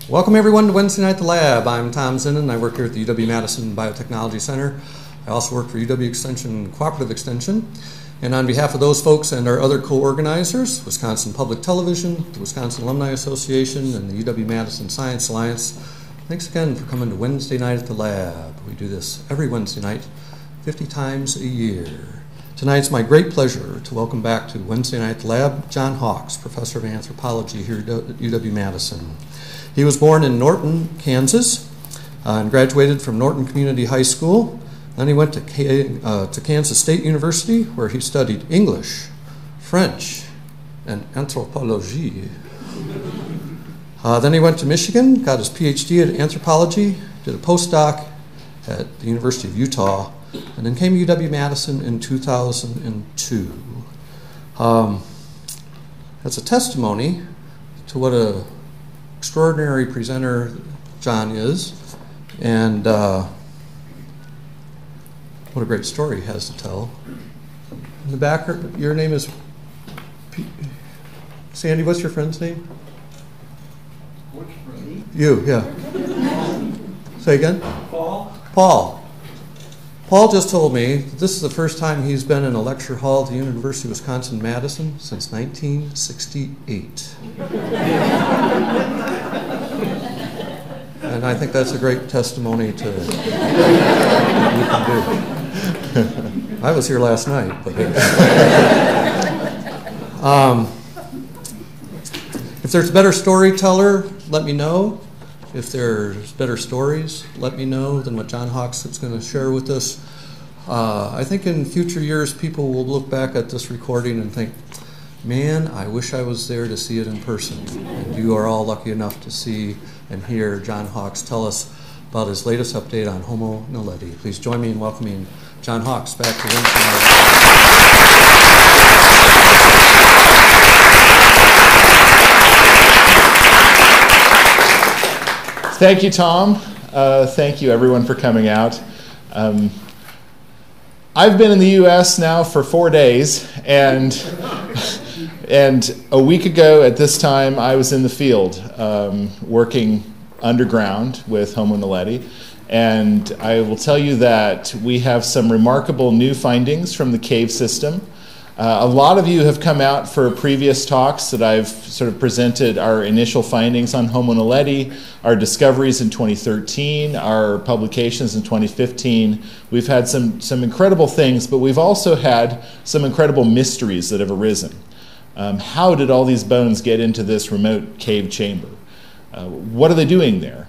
Welcome everyone to Wednesday Night at the Lab. I'm Tom Zinnan. I work here at the UW-Madison Biotechnology Center. I also work for UW Extension Cooperative Extension. And on behalf of those folks and our other co-organizers, Wisconsin Public Television, the Wisconsin Alumni Association, and the UW-Madison Science Alliance, thanks again for coming to Wednesday Night at the Lab. We do this every Wednesday night, 50 times a year. Tonight it's my great pleasure to welcome back to Wednesday Night at the Lab John Hawks, Professor of Anthropology here at UW-Madison. He was born in Norton, Kansas, and graduated from Norton Community High School. Then he went to Kansas State University, where he studied English, French, and anthropology. Then he went to Michigan, got his PhD in anthropology, did a postdoc at the University of Utah, and then came to UW-Madison in 2002. That's a testimony to what an extraordinary presenter John is, and what a great story he has to tell. In the back, your name is Sandy. What's your friend's name? Which friend? You, yeah. Say again? Paul. Paul. Paul just told me that this is the first time he's been in a lecture hall at the University of Wisconsin-Madison since 1968. And I think that's a great testimony to what you can do. I was here last night. But if there's a better storyteller, let me know. If there's better stories, let me know than what John Hawks is going to share with us. I think in future years, people will look back at this recording and think, man, I wish I was there to see it in person. And you are all lucky enough to see and hear John Hawks tell us about his latest update on Homo Naledi. Please join me in welcoming John Hawks back to Wednesday night. Thank you, Tom. Thank you, everyone, for coming out. I've been in the U.S. now for 4 days, and a week ago at this time, I was in the field working underground with Homo Naledi. And I will tell you that we have some remarkable new findings from the cave system. A lot of you have come out for previous talks that I've sort of presented our initial findings on Homo Naledi, our discoveries in 2013, our publications in 2015. We've had some incredible things, but we've also had some incredible mysteries that have arisen. How did all these bones get into this remote cave chamber? What are they doing there?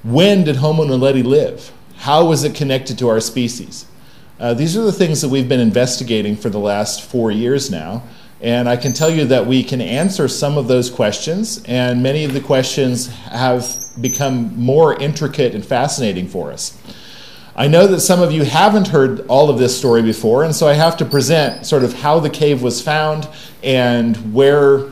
When did Homo Naledi live? How was it connected to our species? These are the things that we've been investigating for the last 4 years now, and I can tell you that we can answer some of those questions, and many of the questions have become more intricate and fascinating for us. I know that some of you haven't heard all of this story before, and so I have to present sort of how the cave was found and where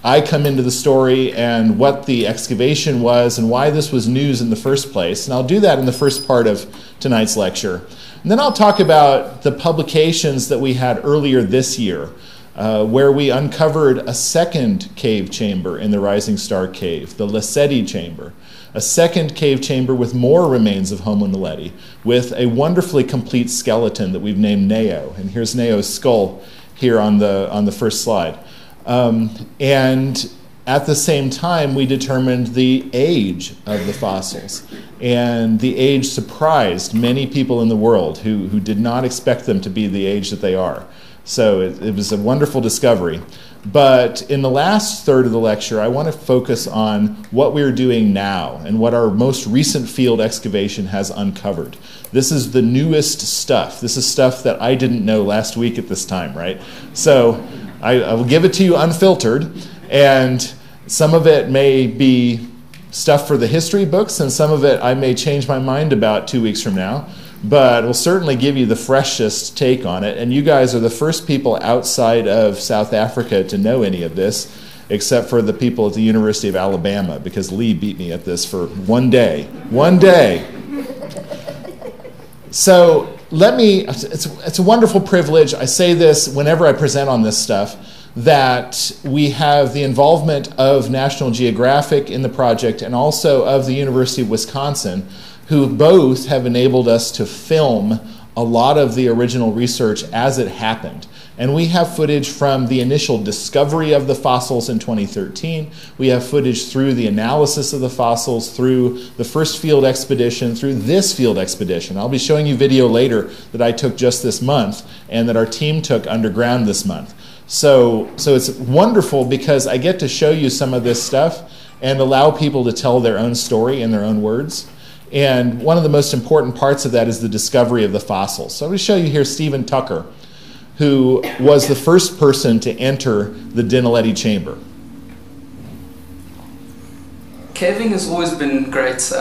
I come into the story and what the excavation was and why this was news in the first place. And I'll do that in the first part of tonight's lecture. And then I'll talk about the publications that we had earlier this year, where we uncovered a second cave chamber in the Rising Star Cave, the Lacetti Chamber. A second cave chamber with more remains of Homo Naledi, with a wonderfully complete skeleton that we've named Neo. And here's Neo's skull here on the first slide. And at the same time, we determined the age of the fossils. And the age surprised many people in the world who did not expect them to be the age that they are. So it was a wonderful discovery. But in the last third of the lecture, I want to focus on what we're doing now and what our most recent field excavation has uncovered. This is the newest stuff. This is stuff that I didn't know last week at this time, right? So I will give it to you unfiltered, and some of it may be stuff for the history books, and some of it I may change my mind about 2 weeks from now, but we'll certainly give you the freshest take on it. And you guys are the first people outside of South Africa to know any of this, except for the people at the University of Alabama, because Lee beat me at this for 1 day. 1 day. So it's a wonderful privilege. I say this whenever I present on this stuff, that we have the involvement of National Geographic in the project and also of the University of Wisconsin, who both have enabled us to film a lot of the original research as it happened. And we have footage from the initial discovery of the fossils in 2013. We have footage through the analysis of the fossils, through the first field expedition, through this field expedition. I'll be showing you video later that I took just this month and that our team took underground this month. So it's wonderful because I get to show you some of this stuff and allow people to tell their own story in their own words. And one of the most important parts of that is the discovery of the fossils. So I'm going to show you here Stephen Tucker, who was the first person to enter the Dinaletti Chamber. Caving has always been great.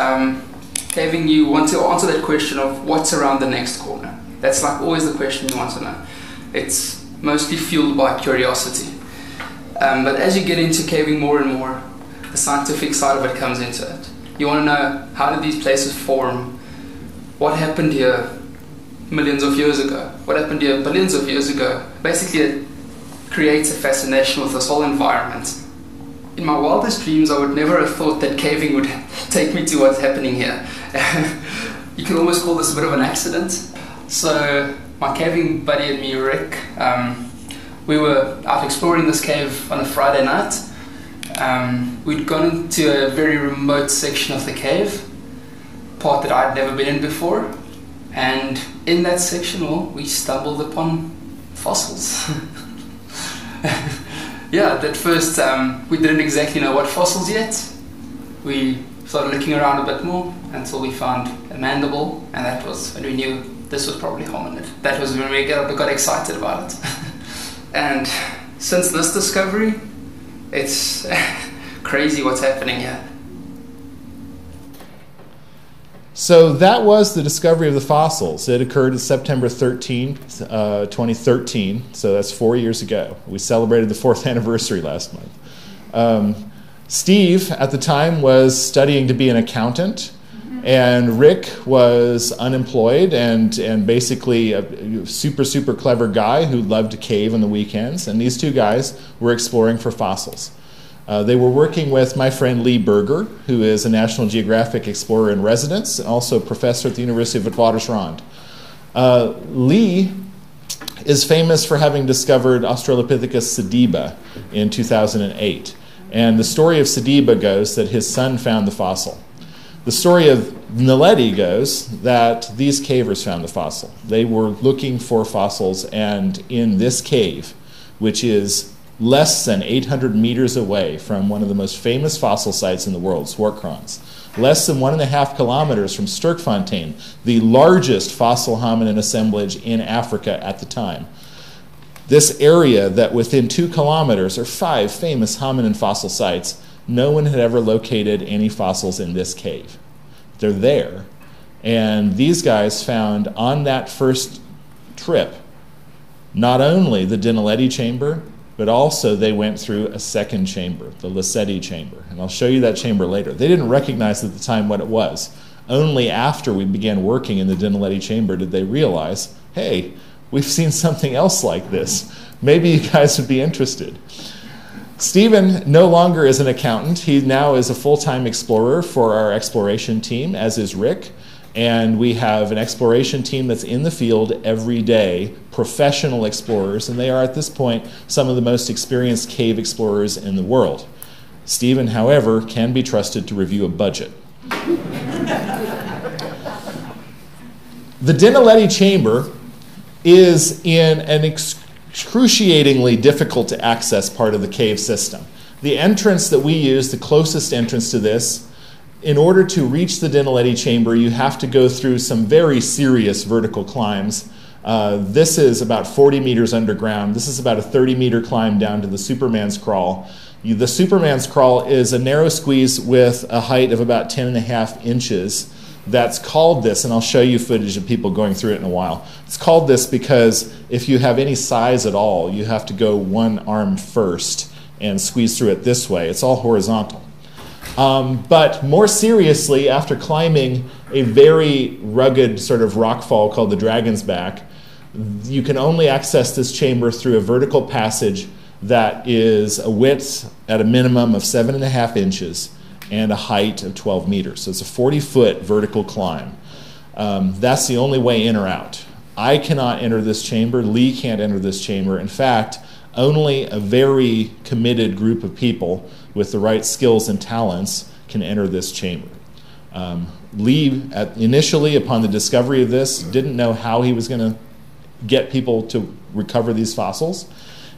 Caving, you want to answer that question of what's around the next corner. That's like always the question you want to know. It's mostly fueled by curiosity. But as you get into caving more and more, the scientific side of it comes into it. You want to know, how did these places form? What happened here millions of years ago? What happened here billions of years ago? Basically, it creates a fascination with this whole environment. In my wildest dreams, I would never have thought that caving would take me to what's happening here. You can almost call this a bit of an accident. So my caving buddy and me, Rick, we were out exploring this cave on a Friday night. We'd gone into a very remote section of the cave, part that I'd never been in before, and in that section, well, we stumbled upon fossils. Yeah, at first we didn't exactly know what fossils yet. We started looking around a bit more until we found a mandible, and that was when we knew this was probably hominid. That was when we got excited about it. And since this discovery, it's crazy what's happening here. So that was the discovery of the fossils. It occurred September 13th, 2013, so that's 4 years ago. We celebrated the 4th anniversary last month. Steve, at the time, was studying to be an accountant, and Rick was unemployed and basically a super, super clever guy who loved to cave on the weekends, and these two guys were exploring for fossils. They were working with my friend Lee Berger, who is a National Geographic explorer in residence and also professor at the University of Witwatersrand. Lee is famous for having discovered Australopithecus sediba in 2008. And the story of sediba goes that his son found the fossil. The story of Naledi goes that these cavers found the fossil. They were looking for fossils, and in this cave, which is less than 800 meters away from one of the most famous fossil sites in the world, Swartkrans, less than 1.5 kilometers from Sterkfontein, the largest fossil hominin assemblage in Africa at the time. This area that within 2 kilometers are 5 famous hominin fossil sites, no one had ever located any fossils in this cave. They're there. And these guys found on that first trip not only the Dinaletti Chamber, but also they went through a second chamber, the Lacetti Chamber. And I'll show you that chamber later. They didn't recognize at the time what it was. Only after we began working in the Dinaletti Chamber did they realize, hey, we've seen something else like this. Maybe you guys would be interested. Stephen no longer is an accountant. He now is a full-time explorer for our exploration team, as is Rick. And we have an exploration team that's in the field every day, professional explorers, and they are at this point some of the most experienced cave explorers in the world. Stephen, however, can be trusted to review a budget. The Dinaletti Chamber is in an excruciatingly difficult to access part of the cave system. The entrance that we use, the closest entrance to this, in order to reach the Dinaletti Chamber, you have to go through some very serious vertical climbs. This is about 40 meters underground. This is about a 30-meter climb down to the Superman's Crawl. The Superman's Crawl is a narrow squeeze with a height of about 10.5 inches. That's called this, and I'll show you footage of people going through it in a while. It's called this because if you have any size at all, you have to go one arm first and squeeze through it this way. It's all horizontal. But more seriously, after climbing a very rugged sort of rock fall called the Dragon's Back, you can only access this chamber through a vertical passage that is a width at a minimum of 7.5 inches and a height of 12 meters. So it's a 40-foot vertical climb. That's the only way in or out. I cannot enter this chamber. Lee can't enter this chamber. In fact, only a very committed group of people with the right skills and talents can enter this chamber. Lee, initially, upon the discovery of this, didn't know how he was going to get people to recover these fossils.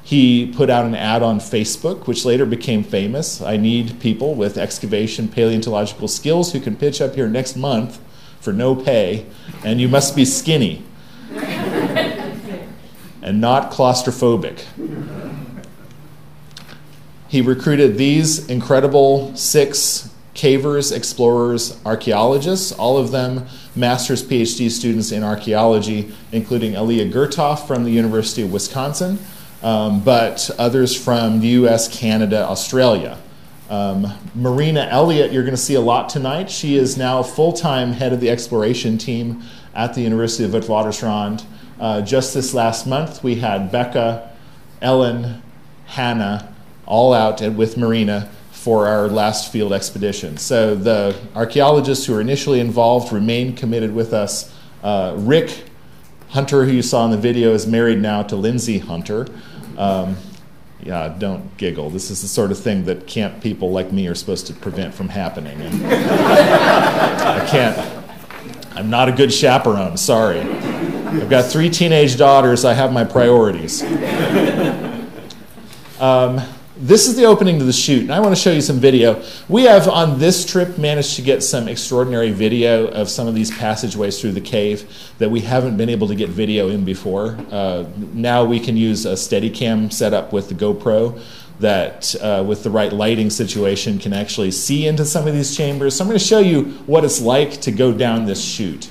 He put out an ad on Facebook, which later became famous. I need people with excavation paleontological skills who can pitch up here next month for no pay, and you must be skinny and not claustrophobic. He recruited these incredible 6 cavers, explorers, archaeologists, all of them master's PhD students in archaeology, including Elia Gurchie from the University of Wisconsin, but others from the US, Canada, Australia. Marina Elliott, you're going to see a lot tonight. She is now full-time head of the exploration team at the University of Witwatersrand. Just this last month, we had Becca, Ellen, Hannah, all out with Marina for our last field expedition. So the archaeologists who were initially involved remain committed with us. Rick Hunter, who you saw in the video, is married now to Lindsay Hunter. Yeah, don't giggle. This is the sort of thing that camp people like me are supposed to prevent from happening. And I can't. I'm not a good chaperone, sorry. I've got 3 teenage daughters. I have my priorities. This is the opening to the chute, and I want to show you some video. We have, on this trip, managed to get some extraordinary video of some of these passageways through the cave that we haven't been able to get video in before. Now we can use a Steadicam setup with the GoPro that, with the right lighting situation, can actually see into some of these chambers. So I'm going to show you what it's like to go down this chute.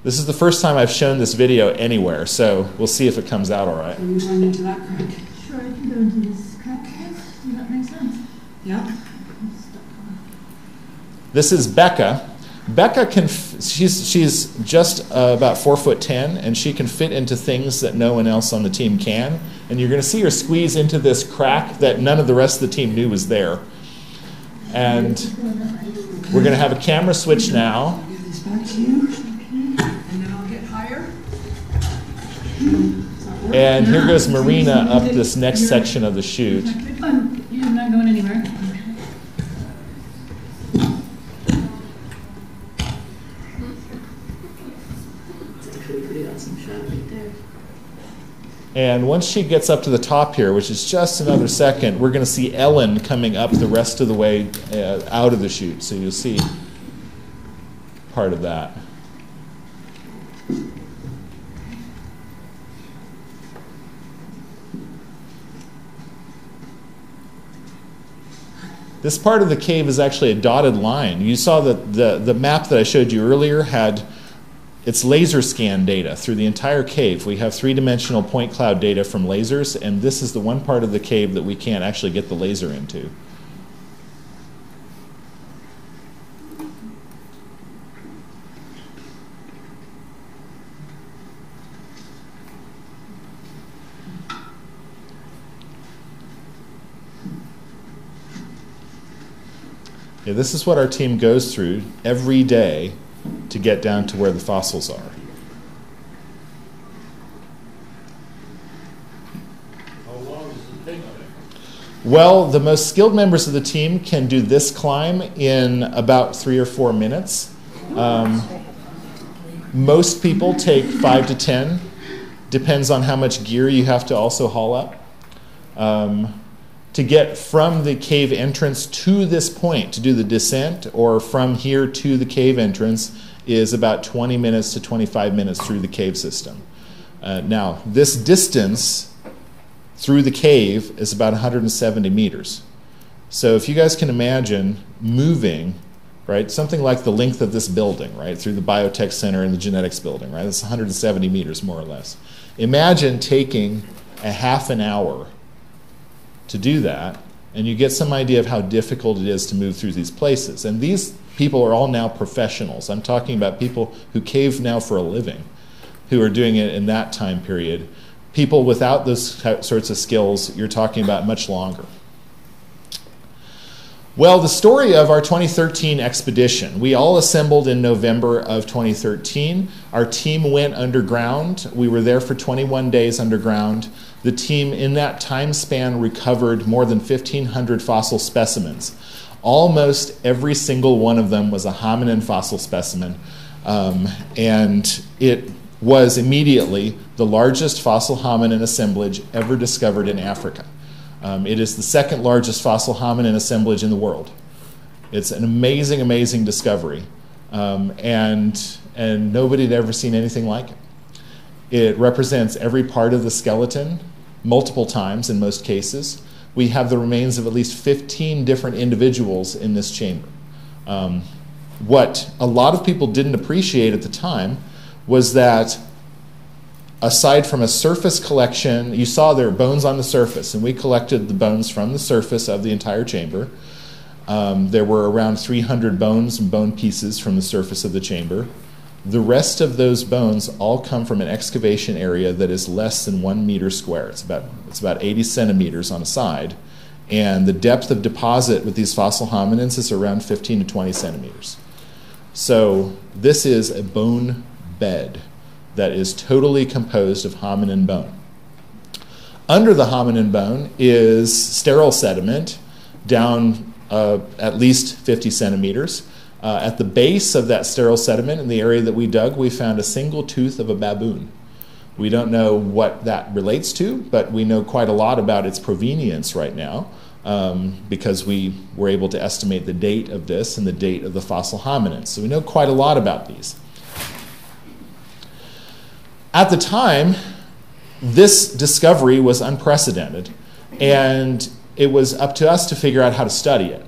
This is the first time I've shown this video anywhere, so we'll see if it comes out all right. Are you going into that crack? Sure, I can go into this crack. That makes sense. Yeah. This is Becca. Becca she's just about 4'10", and she can fit into things that no one else on the team can. And you're going to see her squeeze into this crack that none of the rest of the team knew was there. And we're going to have a camera switch now. I'll give this back to you. And then I'll get higher. And here goes Marina up this next section of the chute. You're not going anywhere. It's actually a pretty awesome shot right there. And once she gets up to the top here, which is just another second, we're going to see Ellen coming up the rest of the way out of the chute. So you'll see part of that. This part of the cave is actually a dotted line. You saw that the map that I showed you earlier had its laser scan data through the entire cave. We have three-dimensional point cloud data from lasers, and this is the one part of the cave that we can't actually get the laser into. Yeah, this is what our team goes through every day to get down to where the fossils are. How long does it take? Well, the most skilled members of the team can do this climb in about 3 or 4 minutes. Most people take 5 to 10. Depends on how much gear you have to also haul up. To get from the cave entrance to this point, to do the descent, or from here to the cave entrance, is about 20 minutes to 25 minutes through the cave system. Now, this distance through the cave is about 170 meters. So if you guys can imagine moving, right, something like the length of this building, right, through the biotech center and the genetics building, right, that's 170 meters more or less. Imagine taking a half an hour to do that, and you get some idea of how difficult it is to move through these places. And these people are all now professionals. I'm talking about people who cave now for a living. who are doing it in that time period. People without those sorts of skills, you're talking about much longer. Well, the story of our 2013 expedition. We all assembled in November of 2013. Our team went underground. We were there for 21 days underground. The team in that time span recovered more than 1,500 fossil specimens. Almost every single one of them was a hominin fossil specimen, and it was immediately the largest fossil hominin assemblage ever discovered in Africa. It is the second largest fossil hominin assemblage in the world. It's an amazing, amazing discovery, and nobody had ever seen anything like it. It represents every part of the skeleton, multiple times in most cases. We have the remains of at least 15 different individuals in this chamber. What a lot of people didn't appreciate at the time was that aside from a surface collection, you saw there were bones on the surface, and we collected the bones from the surface of the entire chamber. There were around 300 bones and bone pieces from the surface of the chamber. The rest of those bones all come from an excavation area that is less than 1 meter square. It's about 80 centimeters on a side, and the depth of deposit with these fossil hominins is around 15 to 20 centimeters. So this is a bone bed that is totally composed of hominin bone. Under the hominin bone is sterile sediment down at least 50 centimeters. At the base of that sterile sediment in the area that we dug, we found a single tooth of a baboon. We don't know what that relates to, but we know quite a lot about its provenience right now because we were able to estimate the date of this and the date of the fossil hominins. So we know quite a lot about these. At the time, this discovery was unprecedented, and it was up to us to figure out how to study it.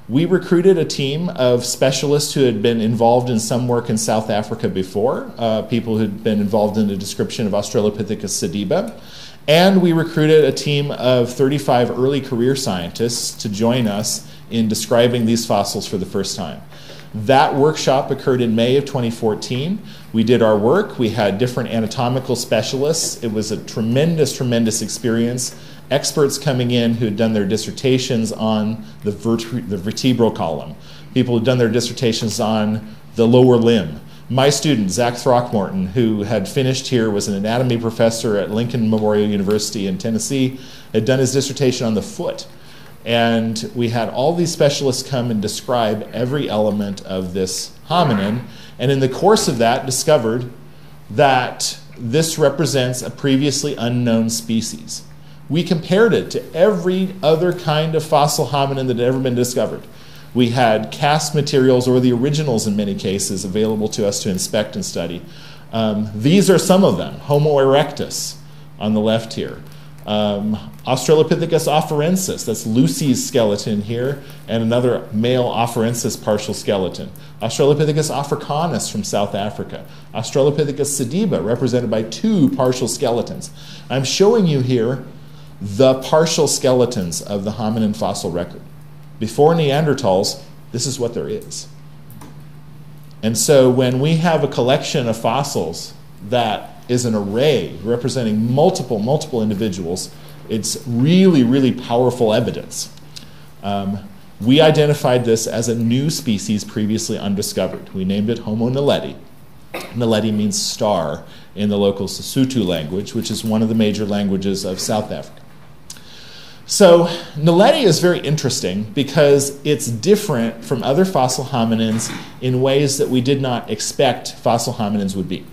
We recruited a team of specialists who had been involved in some work in South Africa before, people who had been involved in the description of Australopithecus sediba, and we recruited a team of 35 early career scientists to join us in describing these fossils for the first time. That workshop occurred in May of 2014. We did our work. We had different anatomical specialists. It was a tremendous, tremendous experience. Experts coming in who had done their dissertations on the vertebral column. People who had done their dissertations on the lower limb. My student, Zach Throckmorton, who had finished here, was an anatomy professor at Lincoln Memorial University in Tennessee, had done his dissertation on the foot. And we had all these specialists come and describe every element of this hominin, and in the course of that discovered that this represents a previously unknown species. We compared it to every other kind of fossil hominin that had ever been discovered. We had cast materials, or the originals in many cases, available to us to inspect and study. These are some of them. Homo erectus on the left here. Australopithecus afarensis, that's Lucy's skeleton here, and another male afarensis partial skeleton. Australopithecus africanus from South Africa. Australopithecus sediba, represented by 2 partial skeletons. I'm showing you here the partial skeletons of the hominin fossil record. Before Neanderthals, this is what there is. And so when we have a collection of fossils that is an array representing multiple individuals, it's really, really powerful evidence. We identified this as a new species previously undiscovered. We named it Homo Naledi. Naledi means star in the local Sesotho language, which is one of the major languages of South Africa. So Naledi is very interesting because it's different from other fossil hominins in ways that we did not expect fossil hominins would be.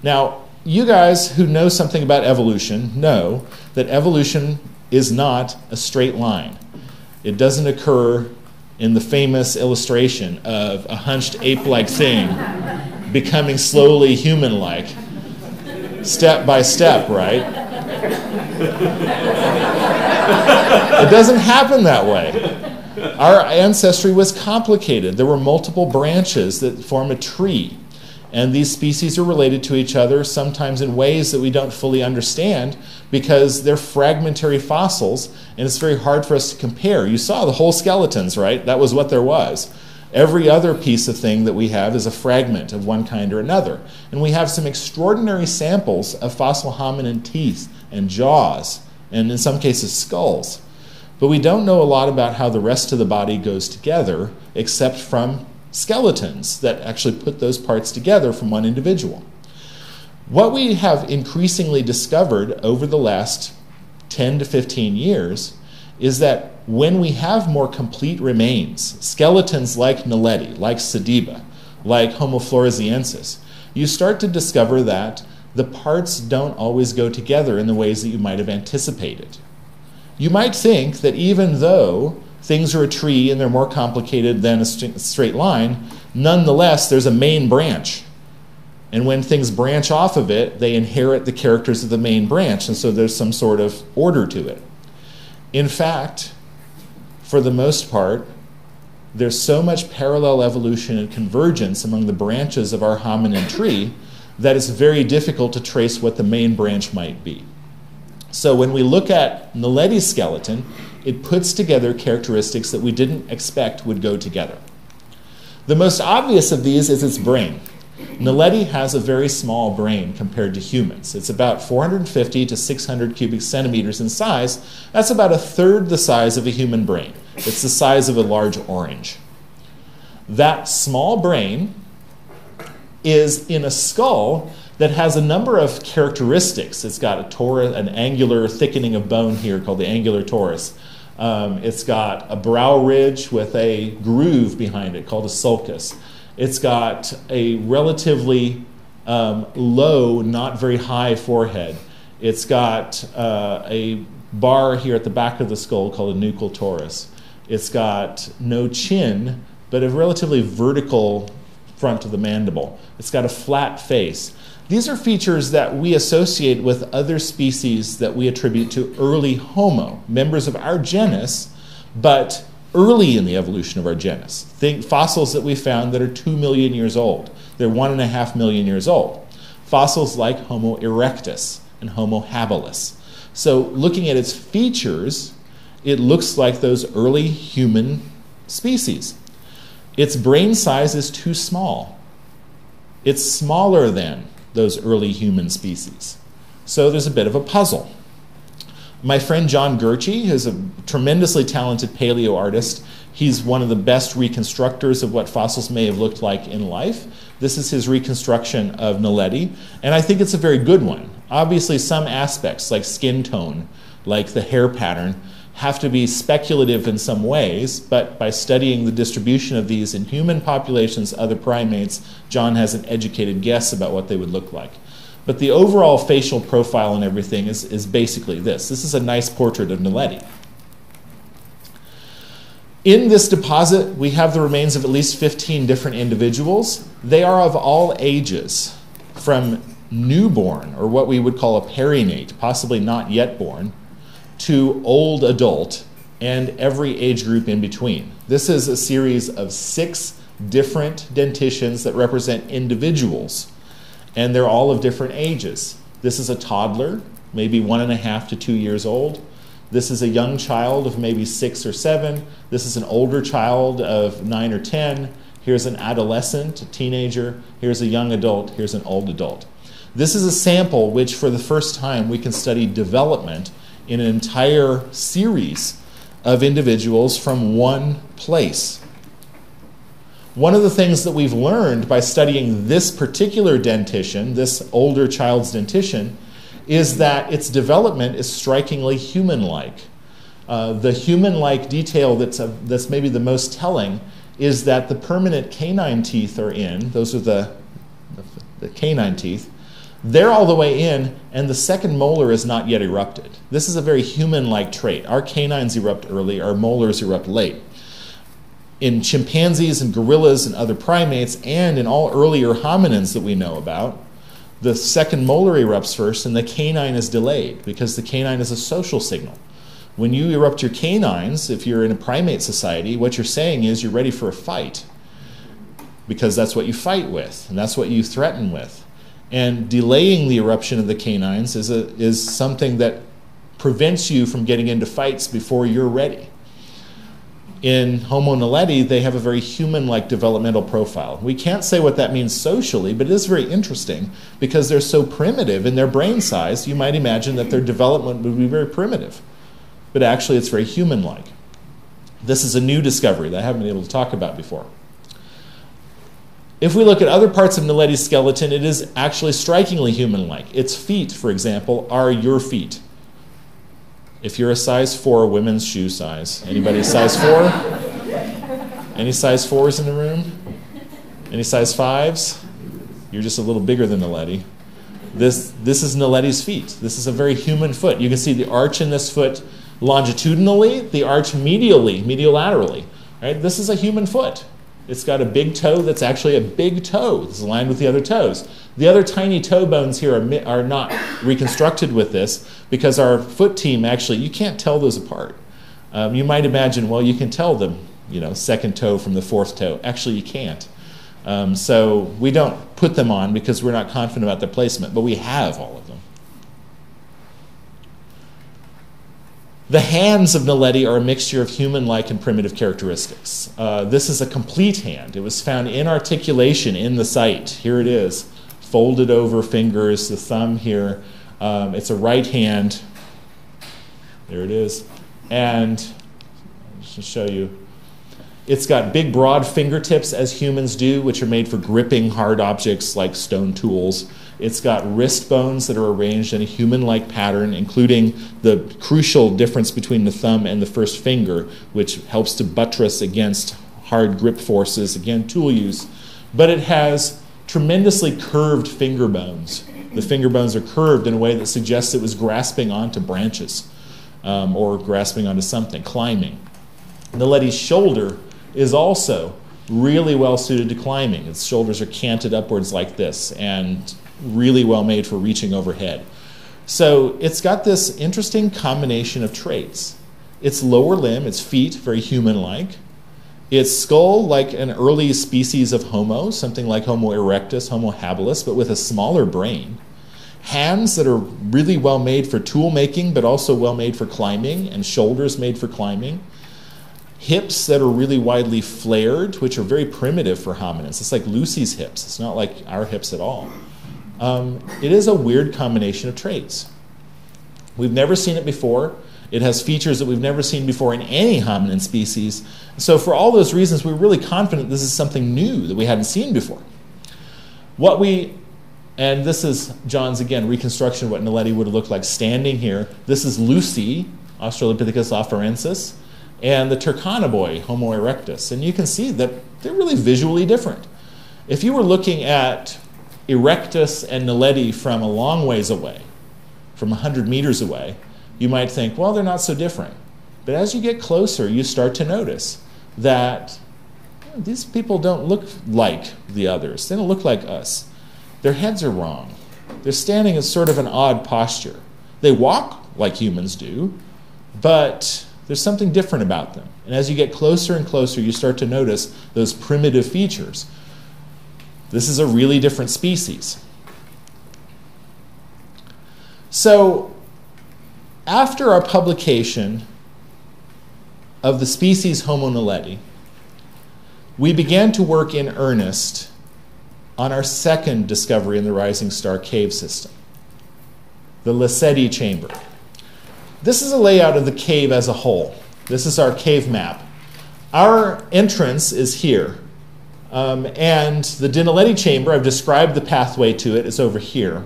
Now, you guys who know something about evolution know that evolution is not a straight line. It doesn't occur in the famous illustration of a hunched ape-like thing becoming slowly human-like, step by step, right? It doesn't happen that way. Our ancestry was complicated. There were multiple branches that form a tree. And these species are related to each other, sometimes in ways that we don't fully understand because they're fragmentary fossils, and it's very hard for us to compare. You saw the whole skeletons, right? That was what there was. Every other piece of thing that we have is a fragment of one kind or another. And we have some extraordinary samples of fossil hominin teeth and jaws, and in some cases skulls. But we don't know a lot about how the rest of the body goes together, except from skeletons that actually put those parts together from one individual. What we have increasingly discovered over the last 10 to 15 years is that when we have more complete remains, skeletons like Naledi, like Sediba, like Homo floresiensis, you start to discover that the parts don't always go together in the ways that you might have anticipated. You might think that even though things are a tree and they're more complicated than a straight line, nonetheless there's a main branch. And when things branch off of it, they inherit the characters of the main branch, and so there's some sort of order to it. In fact, for the most part, there's so much parallel evolution and convergence among the branches of our hominin tree that it's very difficult to trace what the main branch might be. So when we look at Naledi's skeleton, it puts together characteristics that we didn't expect would go together. The most obvious of these is its brain. Naledi has a very small brain compared to humans. It's about 450 to 600 cubic centimeters in size. That's about a third the size of a human brain. It's the size of a large orange. That small brain is in a skull that has a number of characteristics. It's got a torus, an angular thickening of bone here called the angular torus. It's got a brow ridge with a groove behind it called a sulcus. It's got a relatively low, not very high forehead. It's got a bar here at the back of the skull called a nuchal torus. It's got no chin, but a relatively vertical front of the mandible. It's got a flat face. These are features that we associate with other species that we attribute to early Homo, members of our genus, but early in the evolution of our genus. Think fossils that we found that are 2 million years old. They're 1.5 million years old. Fossils like Homo erectus and Homo habilis. So looking at its features, it looks like those early human species. Its brain size is too small. It's smaller than those early human species. So there's a bit of a puzzle. My friend John Gurchie is a tremendously talented paleo artist. He's one of the best reconstructors of what fossils may have looked like in life. This is his reconstruction of Naledi, and I think it's a very good one. Obviously, some aspects, like skin tone, like the hair pattern, have to be speculative in some ways, but by studying the distribution of these in human populations, other primates, John has an educated guess about what they would look like. But the overall facial profile and everything is basically this. This is a nice portrait of Naledi. In this deposit, we have the remains of at least 15 different individuals. They are of all ages, from newborn, or what we would call a perinate, possibly not yet born, to old adult, and every age group in between. This is a series of 6 different dentitions that represent individuals, and they're all of different ages. This is a toddler, maybe 1.5 to 2 years old. This is a young child of maybe 6 or 7. This is an older child of 9 or 10. Here's an adolescent, a teenager. Here's a young adult. Here's an old adult. This is a sample which, for the first time, we can study development in an entire series of individuals from one place. One of the things that we've learned by studying this particular dentition, this older child's dentition, is that its development is strikingly human-like. The human-like detail that's maybe the most telling is that the permanent canine teeth are in. Those are the canine teeth. They're all the way in, and the second molar is not yet erupted. This is a very human-like trait. Our canines erupt early, our molars erupt late. In chimpanzees and gorillas and other primates, and in all earlier hominins that we know about, the second molar erupts first, and the canine is delayed because the canine is a social signal. When you erupt your canines, if you're in a primate society, what you're saying is you're ready for a fight, because that's what you fight with, and that's what you threaten with. And delaying the eruption of the canines is something that prevents you from getting into fights before you're ready. In Homo Naledi, they have a very human-like developmental profile. We can't say what that means socially, but it is very interesting because they're so primitive in their brain size, you might imagine that their development would be very primitive. But actually, it's very human-like. This is a new discovery that I haven't been able to talk about before. If we look at other parts of Naledi's skeleton, it is actually strikingly human-like. Its feet, for example, are your feet. If you're a size 4 women's shoe size, anybody a size 4? Any size 4s in the room? Any size 5s? You're just a little bigger than Naledi. This is Naledi's feet. This is a very human foot. You can see the arch in this foot longitudinally, the arch mediolaterally. Right? This is a human foot. It's got a big toe that's actually a big toe. It's aligned with the other toes. The other tiny toe bones here are not reconstructed with this because our foot team actually, you can't tell those apart. You might imagine, well, you can tell the second toe from the fourth toe. Actually, you can't. So we don't put them on because we're not confident about their placement, but we have all of them. The hands of Naledi are a mixture of human-like and primitive characteristics. This is a complete hand. It was found in articulation in the site. Here it is, folded over fingers, the thumb here. It's a right hand. There it is. And just to show you, it's got big, broad fingertips, as humans do, which are made for gripping hard objects like stone tools. It's got wrist bones that are arranged in a human-like pattern, including the crucial difference between the thumb and the first finger, which helps to buttress against hard grip forces, again, tool use. But it has tremendously curved finger bones. The finger bones are curved in a way that suggests it was grasping onto branches or grasping onto something, climbing. Naledi's shoulder is also really well suited to climbing. Its shoulders are canted upwards like this and really well made for reaching overhead. So it's got this interesting combination of traits. Its lower limb, its feet, very human-like. Its skull, like an early species of Homo, something like Homo erectus, Homo habilis, but with a smaller brain. Hands that are really well made for tool making, but also well made for climbing, and shoulders made for climbing. Hips that are really widely flared, which are very primitive for hominins. It's like Lucy's hips. It's not like our hips at all. It is a weird combination of traits. We've never seen it before. It has features that we've never seen before in any hominin species. So for all those reasons, we're really confident this is something new that we hadn't seen before. And this is John's, again, reconstruction of what Naledi would have looked like standing here. This is Lucy, Australopithecus afarensis, and the Turkana boy, Homo erectus. And you can see that they're really visually different. If you were looking at Erectus and Naledi from a long ways away, from 100 meters away, you might think, well, they're not so different. But as you get closer, you start to notice that these people don't look like the others. They don't look like us. Their heads are wrong. They're standing in sort of an odd posture. They walk like humans do, but there's something different about them. And as you get closer and closer, you start to notice those primitive features. This is a really different species. So, after our publication of the species Homo naledi, we began to work in earnest on our second discovery in the Rising Star cave system, the Lacetti Chamber. This is a layout of the cave as a whole. This is our cave map. Our entrance is here. And the Dinaletti Chamber, I've described the pathway to it, it's over here.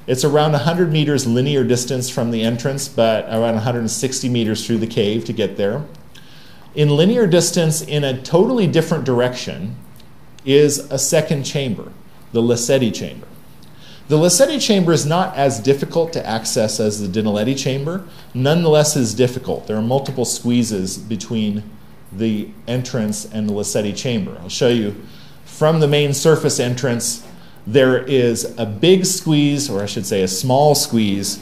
It's around 100 meters linear distance from the entrance, but around 160 meters through the cave to get there. In linear distance in a totally different direction is a second chamber, the Lacetti Chamber. The Lacetti Chamber is not as difficult to access as the Dinaletti Chamber. Nonetheless, it is difficult. There are multiple squeezes between the entrance and the Lacetti Chamber. I'll show you from the main surface entrance, there is a big squeeze, or I should say a small squeeze,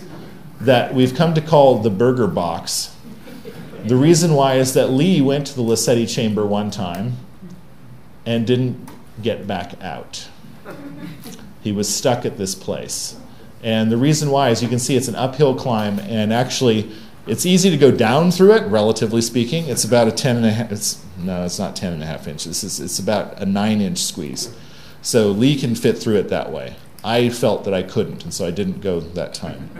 that we've come to call the burger box. The reason why is that Lee went to the Lacetti Chamber one time and didn't get back out. He was stuck at this place. And the reason why is you can see it's an uphill climb, and actually It's easy to go down through it, relatively speaking. It's about a 10.5, no, it's not 10.5 inches. It's about a 9-inch squeeze. So Lee can fit through it that way. I felt that I couldn't, and so I didn't go that time.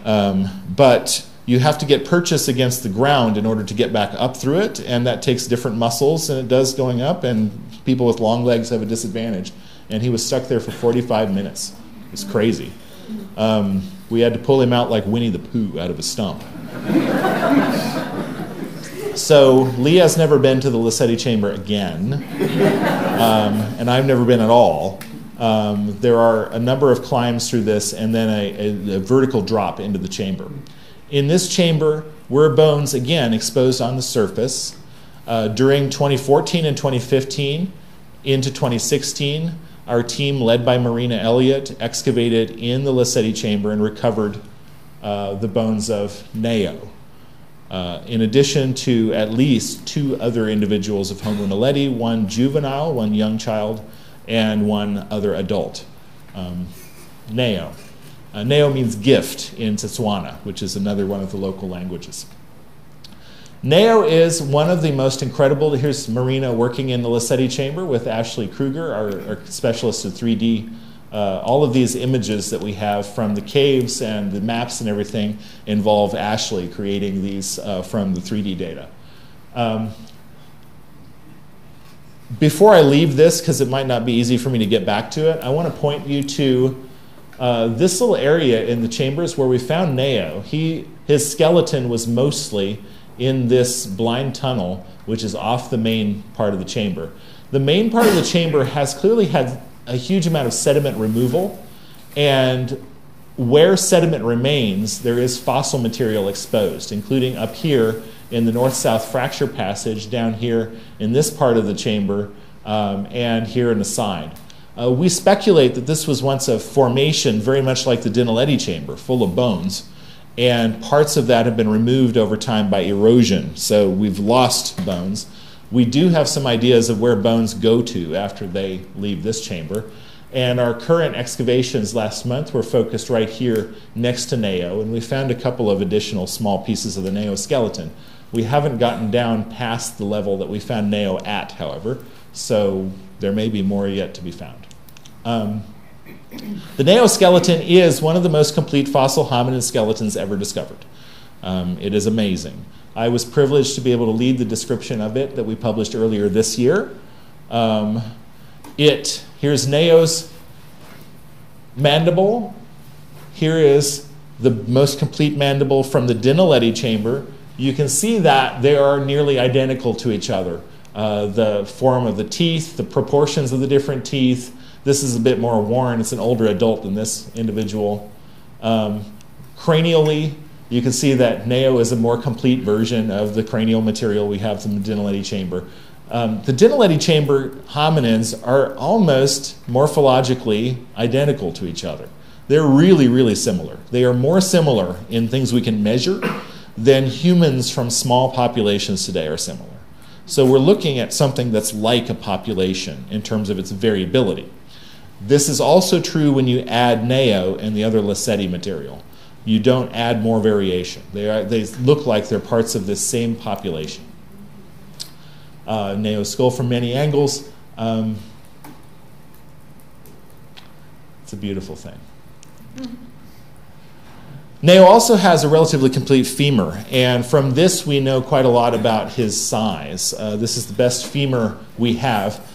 But you have to get purchase against the ground in order to get back up through it, and that takes different muscles, and it does going up, and people with long legs have a disadvantage. And he was stuck there for 45 minutes. It was crazy. We had to pull him out like Winnie the Pooh out of a stump. So Lee has never been to the Lacetti Chamber again, and I've never been at all. There are a number of climbs through this and then a vertical drop into the chamber. In this chamber were bones, again, exposed on the surface. During 2014 and 2015 into 2016, our team, led by Marina Elliott, excavated in the Lacetti Chamber and recovered the bones of Neo. In addition to at least 2 other individuals of Homo Naledi, 1 juvenile, 1 young child, and 1 other adult. Neo. Neo means gift in Setswana, which is another one of the local languages. Neo is one of the most incredible. Here's Marina working in the Lacetti Chamber with Ashley Kruger, our specialist in 3D. All of these images that we have from the caves and the maps and everything involve Ashley creating these from the 3D data. Before I leave this, because it might not be easy for me to get back to it, I want to point you to this little area in the chambers where we found Neo. His skeleton was mostly in this blind tunnel, which is off the main part of the chamber. The main part of the chamber has clearly had a huge amount of sediment removal, and where sediment remains, there is fossil material exposed, including up here in the north-south fracture passage, down here in this part of the chamber, and here in the side. We speculate that this was once a formation very much like the Dinaletti chamber, full of bones, and parts of that have been removed over time by erosion, so we've lost bones. We do have some ideas of where bones go to after they leave this chamber, and our current excavations last month were focused right here next to Neo, and we found a couple of additional small pieces of the Neoskeleton. We haven't gotten down past the level that we found Neo at, however, so there may be more yet to be found. The Neoskeleton is one of the most complete fossil hominin skeletons ever discovered. It is amazing. I was privileged to be able to lead the description of it that we published earlier this year. Here's Neo's mandible. Here is the most complete mandible from the Dinaletti chamber. You can see that they are nearly identical to each other. The form of the teeth, the proportions of the different teeth. This is a bit more worn. It's an older adult than this individual. Cranially, you can see that Neo is a more complete version of the cranial material we have from the Dinaletti chamber. The Dinaletti chamber hominins are almost morphologically identical to each other. They're really, really similar. They are more similar in things we can measure than humans from small populations today are similar. So we're looking at something that's like a population in terms of its variability. This is also true when you add Neo and the other Lacetti material. You don't add more variation. They look like they're parts of this same population. Neo's skull from many angles. It's a beautiful thing. Neo also has a relatively complete femur, and from this we know quite a lot about his size. This is the best femur we have,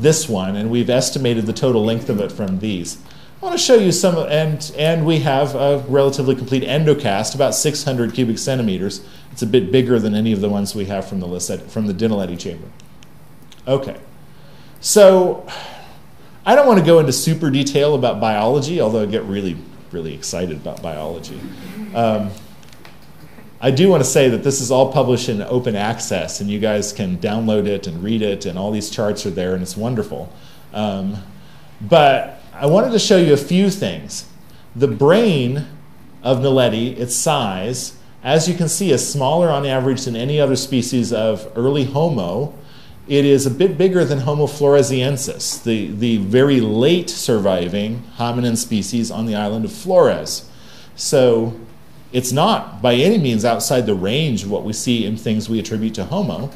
this one, and we've estimated the total length of it from these. I want to show you some, and we have a relatively complete endocast, about 600 cubic centimeters. It's a bit bigger than any of the ones we have from the Dinaletti chamber. Okay, so I don't want to go into super detail about biology, although I get really excited about biology. I do want to say that this is all published in open access, and you guys can download it and read it, and all these charts are there, and it's wonderful. But I wanted to show you a few things. The brain of Naledi, its size, as you can see, is smaller on average than any other species of early Homo. It is a bit bigger than Homo floresiensis, the very late surviving hominin species on the island of Flores. So It's not by any means outside the range of what we see in things we attribute to Homo,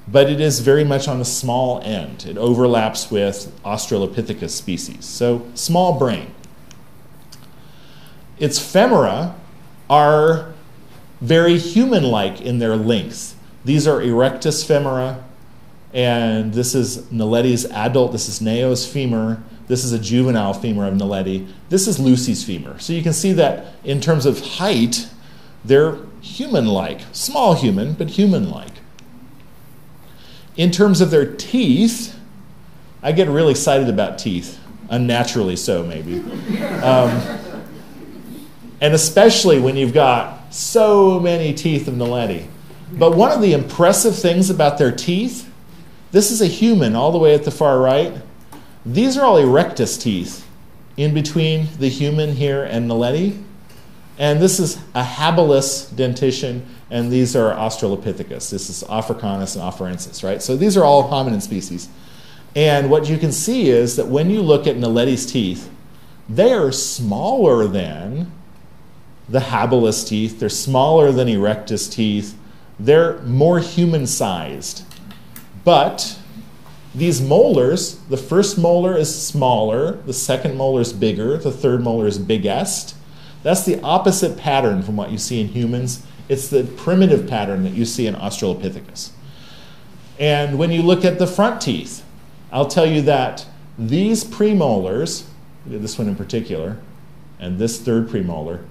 but it is very much on the small end. It overlaps with Australopithecus species, so small brain. Its femora are very human-like in their length. These are erectus femora, and this is Naletti's adult, this is Neo's femur, this is a juvenile femur of Naledi, this is Lucy's femur. So you can see that in terms of height, they're human-like, small human, but human-like. In terms of their teeth, I get really excited about teeth, unnaturally so maybe. And especially when you've got so many teeth of Naledi. But one of the impressive things about their teeth, this is a human all the way at the far right. These are all erectus teeth in between the human here and Naledi. And this is a habilis dentition, and these are Australopithecus. This is Africanus and Afarensis, right? So these are all hominin species. And what you can see is that when you look at Naletti's teeth, they are smaller than the habilis teeth. They're smaller than erectus teeth. They're more human-sized. But these molars, the first molar is smaller, the second molar is bigger, the third molar is biggest. That's the opposite pattern from what you see in humans. It's the primitive pattern that you see in Australopithecus. And when you look at the front teeth, I'll tell you that these premolars, this one in particular, and this third premolar,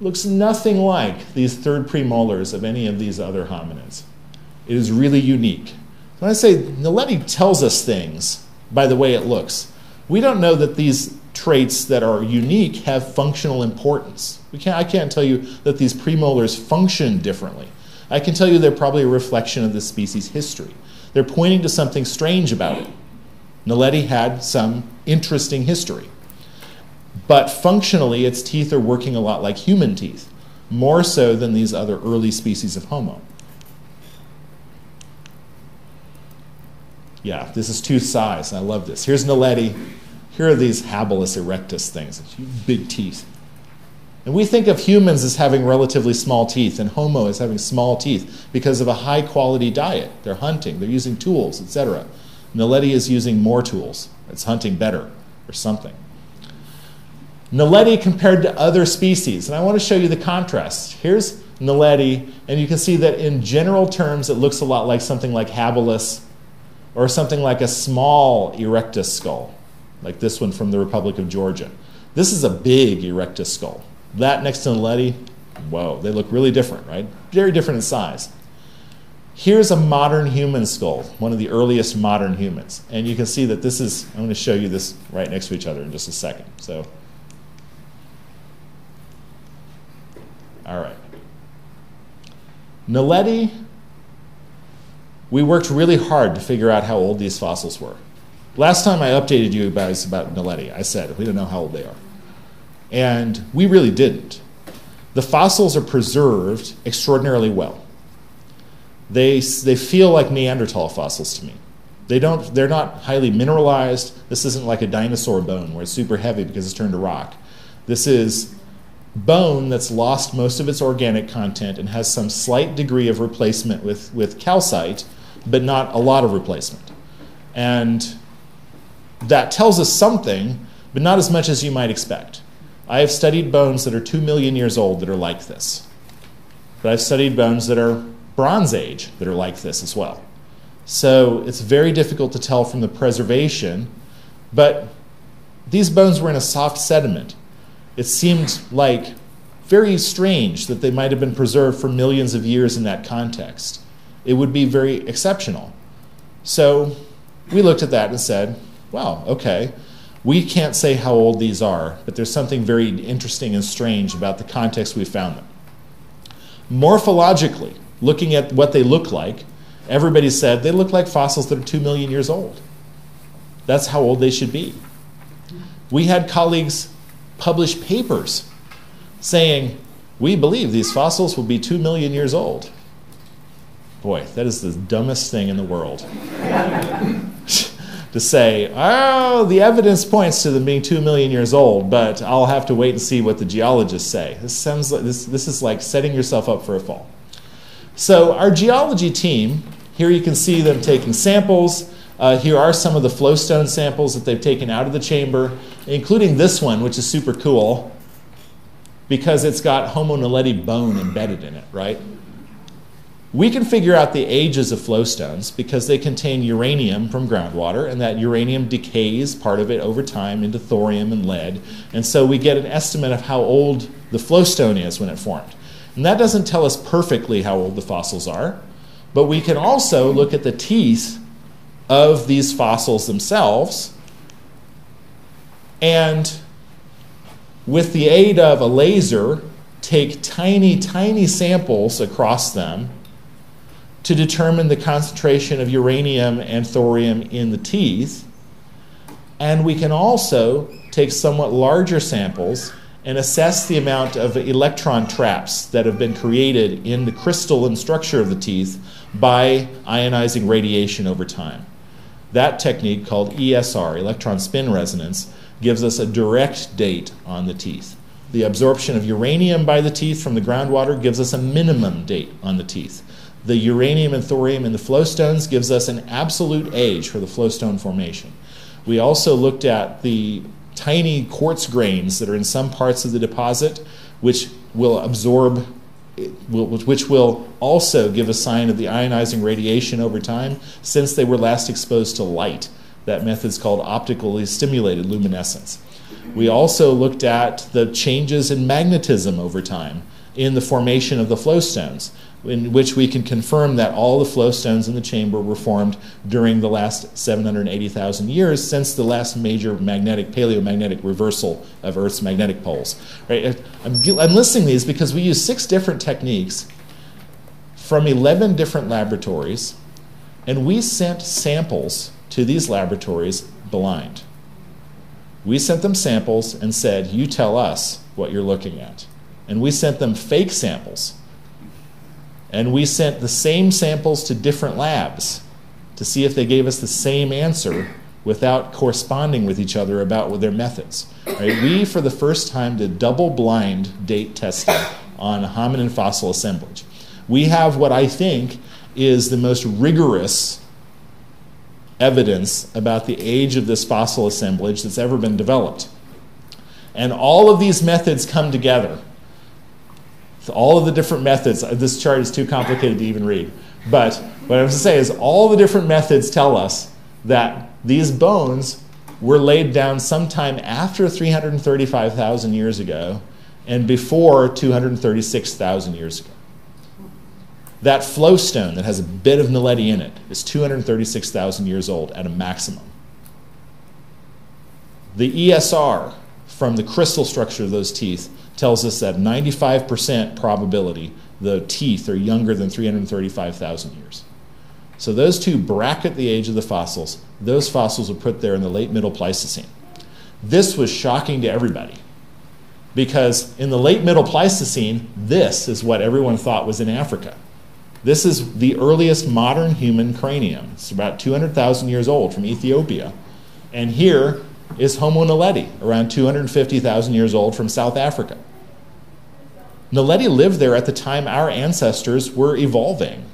looks nothing like these third premolars of any of these other hominids. It is really unique. When I say Naledi tells us things by the way it looks, we don't know that these traits that are unique have functional importance. I can't tell you that these premolars function differently. I can tell you they're probably a reflection of the species' history. They're pointing to something strange about it. Naledi had some interesting history. But functionally, its teeth are working a lot like human teeth, more so than these other early species of Homo. Yeah, this is tooth size, and I love this. Here's Naledi. Here are these habilis erectus things, big teeth. And we think of humans as having relatively small teeth, and Homo as having small teeth because of a high-quality diet. They're hunting, they're using tools, etc. Naledi is using more tools. It's hunting better, or something. Naledi compared to other species, and I want to show you the contrast. Here's Naledi, and you can see that in general terms it looks a lot like something like habilis, or something like a small erectus skull, like this one from the Republic of Georgia. This is a big erectus skull. That next to Naledi, whoa, they look really different, right? Very different in size. Here's a modern human skull, one of the earliest modern humans. And you can see that this is, I'm going to show you this right next to each other in just a second. So, all right. Naledi, we worked really hard to figure out how old these fossils were. Last time I updated you guys about Naledi, I said we don't know how old they are. And we really didn't. The fossils are preserved extraordinarily well. They feel like Neanderthal fossils to me. They're not highly mineralized. This isn't like a dinosaur bone where it's super heavy because it's turned to rock. This is bone that's lost most of its organic content and has some slight degree of replacement with calcite, but not a lot of replacement. And that tells us something, but not as much as you might expect. I have studied bones that are 2 million years old that are like this. But I've studied bones that are Bronze Age that are like this as well. So it's very difficult to tell from the preservation, but these bones were in a soft sediment. It seemed like very strange that they might have been preserved for millions of years in that context. It would be very exceptional. So we looked at that and said, wow, okay, we can't say how old these are, but there's something very interesting and strange about the context we found them. Morphologically, looking at what they look like, everybody said they look like fossils that are 2 million years old. That's how old they should be. We had colleagues publish papers saying, we believe these fossils will be 2 million years old. Boy, that is the dumbest thing in the world. to say, oh, the evidence points to them being 2 million years old, but I'll have to wait and see what the geologists say. This sounds like this is like setting yourself up for a fall. So our geology team, here you can see them taking samples. Here are some of the flowstone samples that they've taken out of the chamber, including this one, which is super cool because it's got Homo Naledi bone embedded in it, right? We can figure out the ages of flowstones because they contain uranium from groundwater, and that uranium decays, part of it, over time into thorium and lead. And so we get an estimate of how old the flowstone is when it formed. And that doesn't tell us perfectly how old the fossils are, but we can also look at the teeth of these fossils themselves, and with the aid of a laser, take tiny, tiny samples across them to determine the concentration of uranium and thorium in the teeth. And we can also take somewhat larger samples and assess the amount of electron traps that have been created in the crystalline structure of the teeth by ionizing radiation over time. That technique, called ESR, electron spin resonance, gives us a direct date on the teeth. The absorption of uranium by the teeth from the groundwater gives us a minimum date on the teeth. The uranium and thorium in the flowstones gives us an absolute age for the flowstone formation. We also looked at the tiny quartz grains that are in some parts of the deposit, which will absorb, which will also give a sign of the ionizing radiation over time since they were last exposed to light. That method is called optically stimulated luminescence. We also looked at the changes in magnetism over time in the formation of the flowstones, in which we can confirm that all the flowstones in the chamber were formed during the last 780,000 years since the last major paleomagnetic reversal of Earth's magnetic poles. Right? I'm listing these because we use 6 different techniques from 11 different laboratories, and we sent samples to these laboratories blind. We sent them samples and said, you tell us what you're looking at. And we sent them fake samples. And we sent the same samples to different labs to see if they gave us the same answer without corresponding with each other about their methods. Right? We, for the first time, did double-blind date testing on hominin fossil assemblage. We have what I think is the most rigorous evidence about the age of this fossil assemblage that's ever been developed. And all of these methods come together. So all of the different methods, this chart is too complicated to even read, but what I have to say is all the different methods tell us that these bones were laid down sometime after 335,000 years ago and before 236,000 years ago. That flowstone that has a bit of Naledi in it is 236,000 years old at a maximum. The ESR from the crystal structure of those teeth tells us that 95% probability the teeth are younger than 335,000 years. So those two bracket the age of the fossils. Those fossils were put there in the late Middle Pleistocene. This was shocking to everybody because in the late Middle Pleistocene, this is what everyone thought was in Africa. This is the earliest modern human cranium. It's about 200,000 years old from Ethiopia. And here is Homo Naledi, around 250,000 years old from South Africa. Naledi lived there at the time our ancestors were evolving.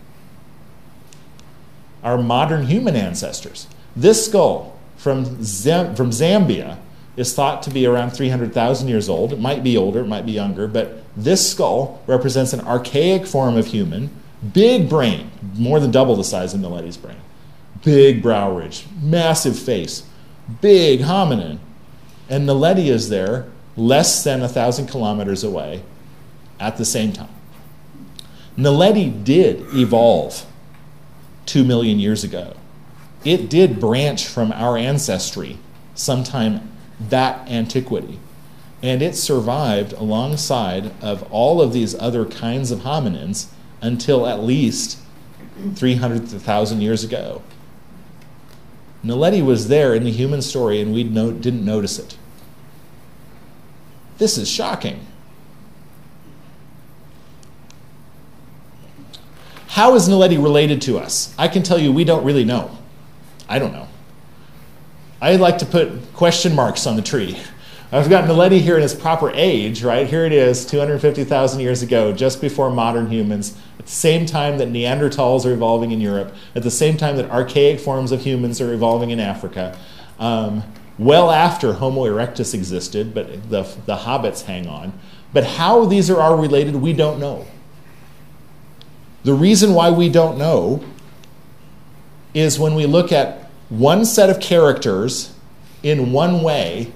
Our modern human ancestors. This skull from Zambia is thought to be around 300,000 years old. It might be older, it might be younger, but this skull represents an archaic form of human. Big brain, more than double the size of Naledi's brain. Big brow ridge, massive face, big hominin. And Naledi is there less than 1,000 kilometers away at the same time. Naledi did evolve 2 million years ago. It did branch from our ancestry sometime that antiquity. And it survived alongside of all of these other kinds of hominins until at least 300,000 years ago. Naledi was there in the human story and we didn't notice it. This is shocking. How is Naledi related to us? I can tell you we don't really know. I don't know. I like to put question marks on the tree. I've got Naledi here in its proper age, right? Here it is, 250,000 years ago, just before modern humans, at the same time that Neanderthals are evolving in Europe, at the same time that archaic forms of humans are evolving in Africa, well after Homo erectus existed, but the hobbits hang on. But how these are all related, we don't know. The reason why we don't know is when we look at one set of characters in one way.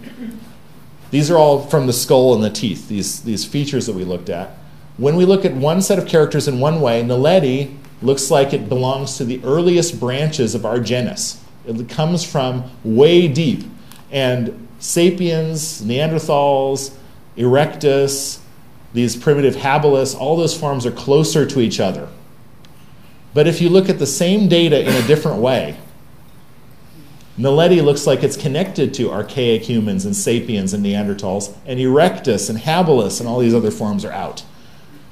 These are all from the skull and the teeth, these features that we looked at. When we look at one set of characters in one way, Naledi looks like it belongs to the earliest branches of our genus. It comes from way deep. And sapiens, Neanderthals, erectus, these primitive habilis, all those forms are closer to each other. But if you look at the same data in a different way, Naledi looks like it's connected to archaic humans and sapiens and Neanderthals, and erectus and habilis and all these other forms are out.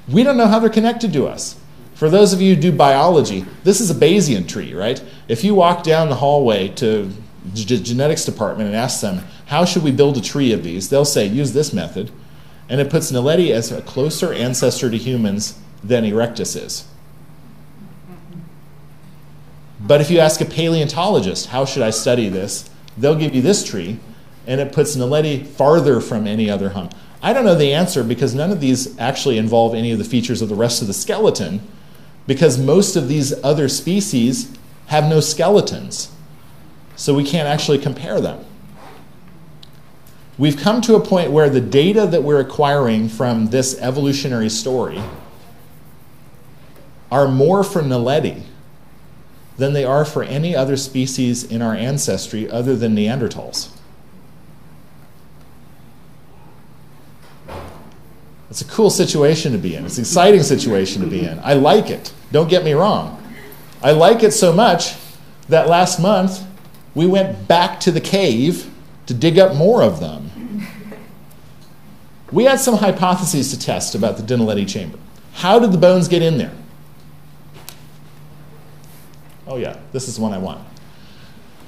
We don't know how they're connected to us. For those of you who do biology, this is a Bayesian tree, right? If you walk down the hallway to the genetics department and ask them, how should we build a tree of these? They'll say, use this method. And it puts Naledi as a closer ancestor to humans than erectus is. But if you ask a paleontologist, how should I study this? They'll give you this tree, and it puts Naledi farther from any other hum. I don't know the answer because none of these actually involve any of the features of the rest of the skeleton, because most of these other species have no skeletons. So we can't actually compare them. We've come to a point where the data that we're acquiring from this evolutionary story are more for Naledi than they are for any other species in our ancestry other than Neanderthals. It's a cool situation to be in. It's an exciting situation to be in. I like it. Don't get me wrong. I like it so much that last month we went back to the cave to dig up more of them. We had some hypotheses to test about the Dinaletti Chamber. How did the bones get in there? Oh yeah, this is the one I want.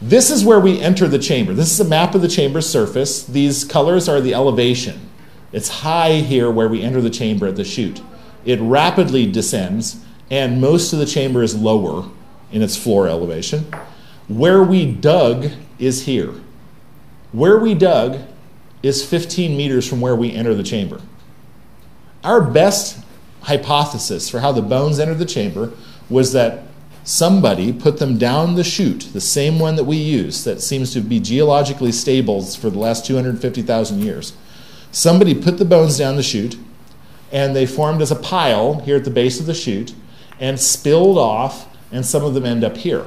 This is where we enter the chamber. This is a map of the chamber's surface. These colors are the elevation. It's high here where we enter the chamber at the chute. It rapidly descends, and most of the chamber is lower in its floor elevation. Where we dug is here. Where we dug is 15 meters from where we enter the chamber. Our best hypothesis for how the bones entered the chamber was that somebody put them down the chute, the same one that we use, that seems to be geologically stable for the last 250,000 years. Somebody put the bones down the chute, and they formed as a pile here at the base of the chute, and spilled off, and some of them end up here.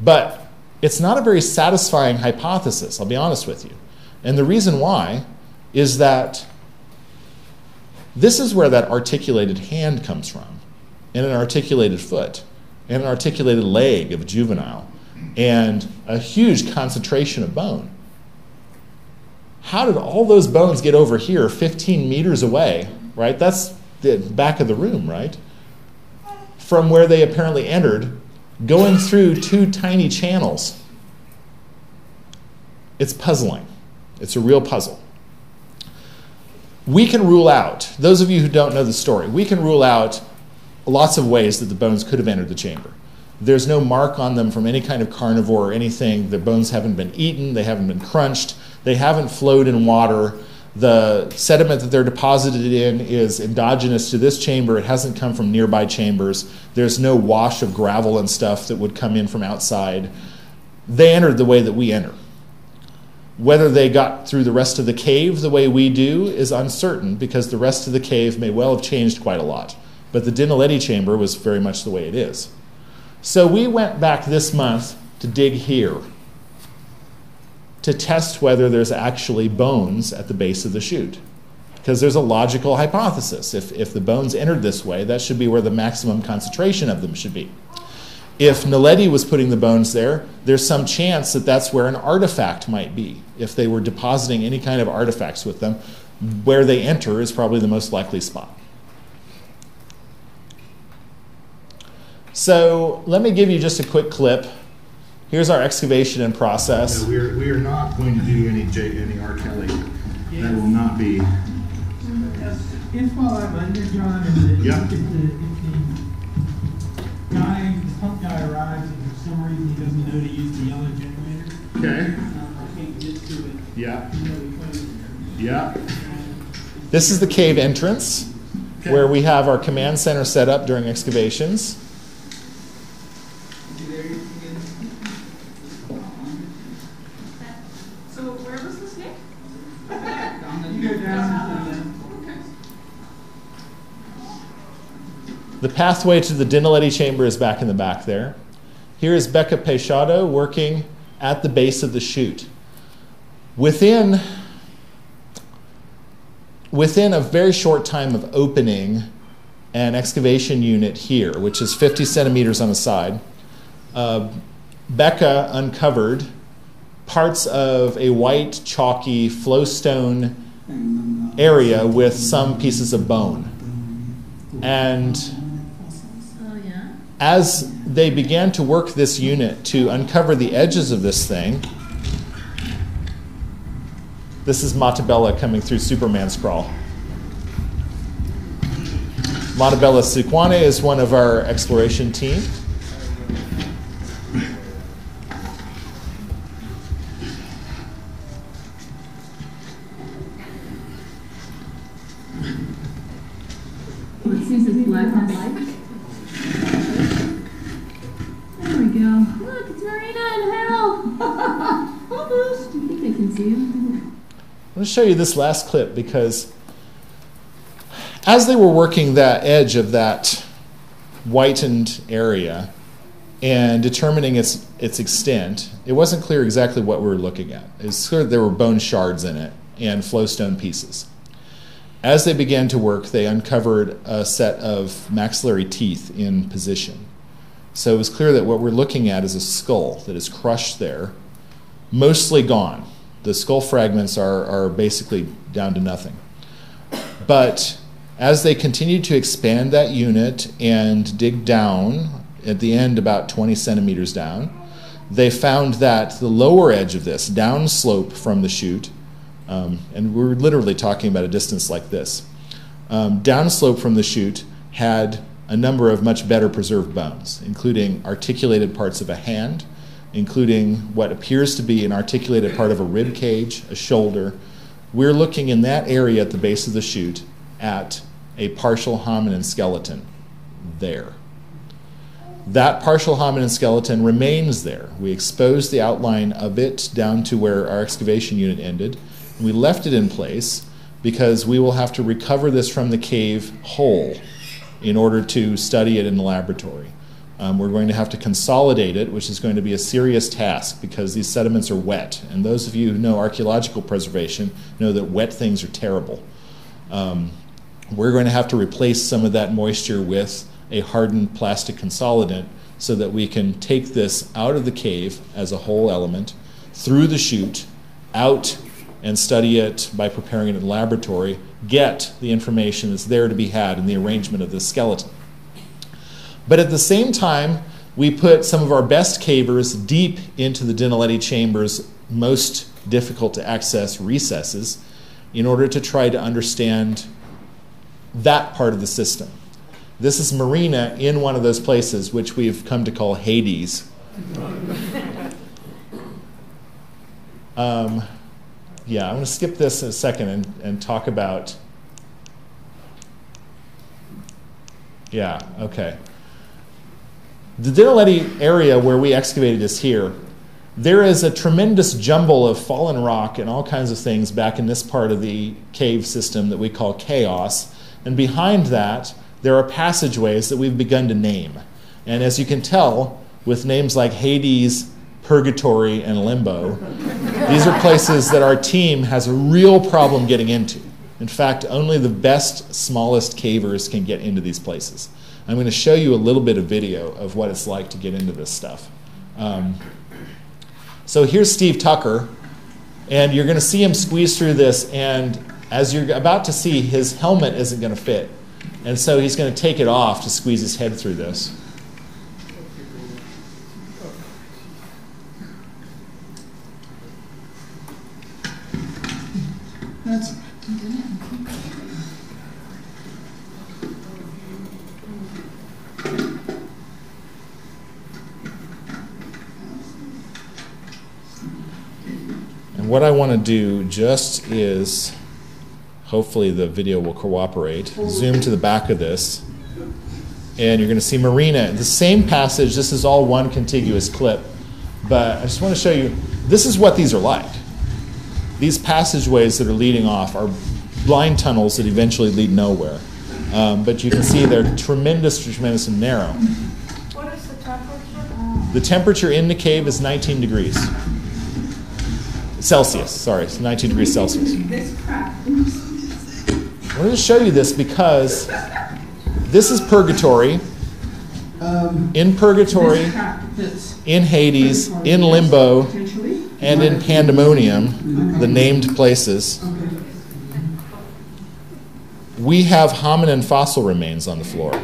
But it's not a very satisfying hypothesis, I'll be honest with you. And the reason why is that this is where that articulated hand comes from, and an articulated foot, and an articulated leg of a juvenile, and a huge concentration of bone. How did all those bones get over here 15 meters away, right? That's the back of the room, right? From where they apparently entered, going through two tiny channels. It's puzzling. It's a real puzzle. We can rule out, those of you who don't know the story, we can rule out lots of ways that the bones could have entered the chamber. There's no mark on them from any kind of carnivore or anything. The bones haven't been eaten, they haven't been crunched, they haven't flowed in water. The sediment that they're deposited in is endogenous to this chamber. It hasn't come from nearby chambers. There's no wash of gravel and stuff that would come in from outside. They entered the way that we enter. Whether they got through the rest of the cave the way we do is uncertain, because the rest of the cave may well have changed quite a lot. But the Dinaletti chamber was very much the way it is. So we went back this month to dig here to test whether there's actually bones at the base of the chute. Because there's a logical hypothesis. If the bones entered this way, that should be where the maximum concentration of them should be. If Naledi was putting the bones there, there's some chance that that's where an artifact might be. If they were depositing any kind of artifacts with them, where they enter is probably the most likely spot. So let me give you just a quick clip. Here's our excavation in process. No, we are not going to do any R. Kelly. That will not be. If while I'm under, John, if the pump guy arrives and for some reason he doesn't know to use the yellow generator, okay. I can't get to it. Yeah. Yeah. This is the cave entrance, where we have our command center set up during excavations. So where was the snake? You go down to The pathway to the Dinaletti Chamber is back in the back there. Here is Becca Peixado working at the base of the chute. Within a very short time of opening an excavation unit here, which is 50 centimeters on the side, Becca uncovered parts of a white, chalky flowstone area with some pieces of bone. And as they began to work this unit to uncover the edges of this thing, this is Matabella coming through Superman scrawl. Matabella Siquane is one of our exploration team. It seems it's black on light. There we go. Look, it's Marina and Hal. Almost. I think I can see him. I'm going to show you this last clip because as they were working that edge of that whitened area and determining its extent, it wasn't clear exactly what we were looking at. It was clear there were bone shards in it and flowstone pieces. As they began to work, they uncovered a set of maxillary teeth in position. So it was clear that what we're looking at is a skull that is crushed there, mostly gone. The skull fragments are basically down to nothing. But as they continued to expand that unit and dig down, at the end about 20 centimeters down, they found that the lower edge of this, downslope from the chute, and we're literally talking about a distance like this, downslope from the chute had a number of much better preserved bones, including articulated parts of a hand, including what appears to be an articulated part of a rib cage, a shoulder. We're looking in that area at the base of the chute at a partial hominin skeleton there. That partial hominin skeleton remains there. We exposed the outline of it down to where our excavation unit ended. And we left it in place because we will have to recover this from the cave whole in order to study it in the laboratory. We're going to have to consolidate it, which is going to be a serious task because these sediments are wet. And those of you who know archaeological preservation know that wet things are terrible. We're going to have to replace some of that moisture with a hardened plastic consolidant so that we can take this out of the cave as a whole element, through the chute, out and study it by preparing it in the laboratory, get the information that's there to be had in the arrangement of this skeleton. But at the same time, we put some of our best cavers deep into the Dinaletti Chamber's most difficult to access recesses in order to try to understand that part of the system. This is Marina in one of those places which we've come to call Hades. Yeah, I'm going to skip this in a second and talk about... Yeah, okay. The Dinaletti area where we excavated is here. There is a tremendous jumble of fallen rock and all kinds of things back in this part of the cave system that we call chaos. And behind that, there are passageways that we've begun to name. And as you can tell, with names like Hades, Purgatory, and Limbo, these are places that our team has a real problem getting into. In fact, only the best, smallest cavers can get into these places. I'm going to show you a little bit of video of what it's like to get into this stuff. So here's Steve Tucker, and you're going to see him squeeze through this, and as you're about to see, his helmet isn't going to fit. And so he's going to take it off to squeeze his head through this. That's. And what I want to do just is, hopefully the video will cooperate, zoom to the back of this, and you're going to see Marina. The same passage, this is all one contiguous clip, but I just want to show you, this is what these are like. These passageways that are leading off are blind tunnels that eventually lead nowhere. But you can see they're tremendous and narrow. What is the temperature? The temperature in the cave is 19 degrees. Celsius, sorry, it's 19 degrees Celsius. This crap. I wanted to show you this because this is purgatory. In purgatory, in Hades, in limbo, and in pandemonium, the named places, we have hominin fossil remains on the floor.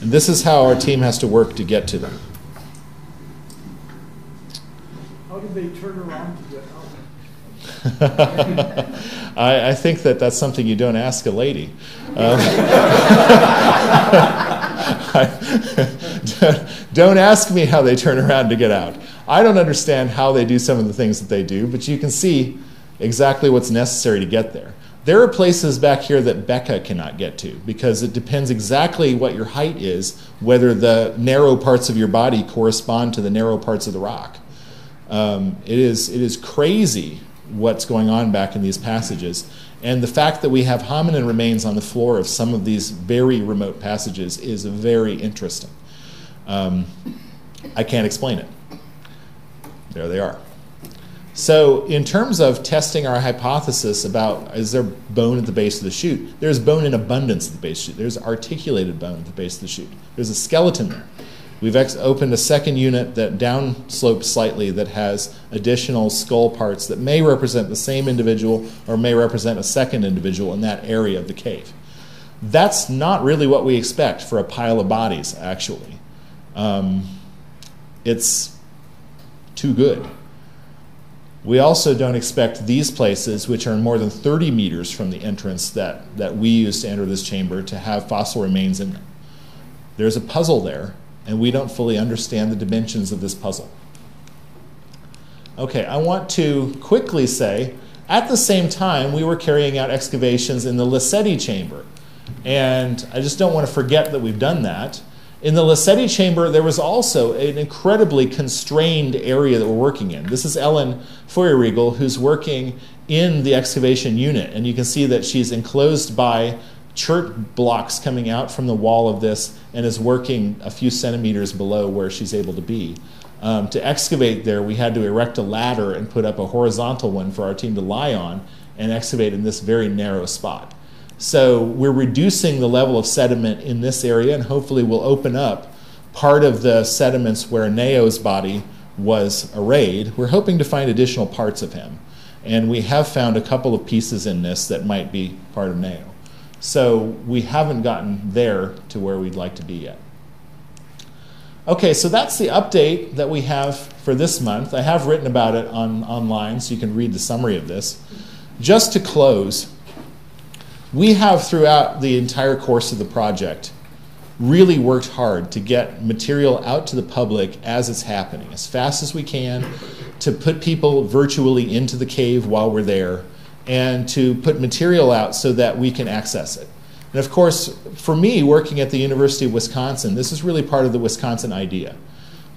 And this is how our team has to work to get to them. How did they turn around to get out? I think that that's something you don't ask a lady. Don't ask me how they turn around to get out. I don't understand how they do some of the things that they do, but you can see exactly what's necessary to get there. There are places back here that Becca cannot get to because it depends exactly what your height is, whether the narrow parts of your body correspond to the narrow parts of the rock. It is crazy what's going on back in these passages. And the fact that we have hominin remains on the floor of some of these very remote passages is very interesting. I can't explain it. There they are. So in terms of testing our hypothesis about is there bone at the base of the chute, there's bone in abundance at the base of the chute. There's articulated bone at the base of the chute. There's a skeleton there. We've opened a second unit that downslopes slightly that has additional skull parts that may represent the same individual or may represent a second individual in that area of the cave. That's not really what we expect for a pile of bodies, actually. It's too good. We also don't expect these places, which are more than 30 meters from the entrance that we use to enter this chamber, to have fossil remains in them. There's a puzzle there, and we don't fully understand the dimensions of this puzzle. Okay, I want to quickly say, at the same time, we were carrying out excavations in the Lacetti Chamber. And I just don't want to forget that we've done that. In the Lacetti Chamber, there was also an incredibly constrained area that we're working in. This is Ellen Feuerriegel, who's working in the excavation unit. And you can see that she's enclosed by chert blocks coming out from the wall of this and is working a few centimeters below where she's able to be. To excavate there, we had to erect a ladder and put up a horizontal one for our team to lie on and excavate in this very narrow spot. So we're reducing the level of sediment in this area, and hopefully we'll open up part of the sediments where Neo's body was arrayed. We're hoping to find additional parts of him. And we have found a couple of pieces in this that might be part of Neo. So we haven't gotten there to where we'd like to be yet. Okay, so that's the update that we have for this month. I have written about it online, so you can read the summary of this. Just to close, we have throughout the entire course of the project really worked hard to get material out to the public as it's happening, as fast as we can, to put people virtually into the cave while we're there, and to put material out so that we can access it. And of course, for me, working at the University of Wisconsin, this is really part of the Wisconsin idea.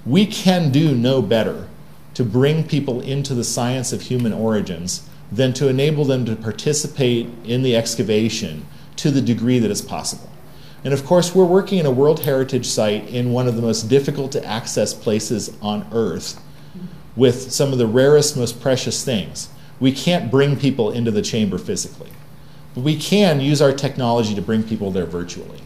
We can do no better to bring people into the science of human origins than to enable them to participate in the excavation to the degree that is possible. And of course, we're working in a World Heritage Site in one of the most difficult to access places on Earth with some of the rarest, most precious things. We can't bring people into the chamber physically, but we can use our technology to bring people there virtually.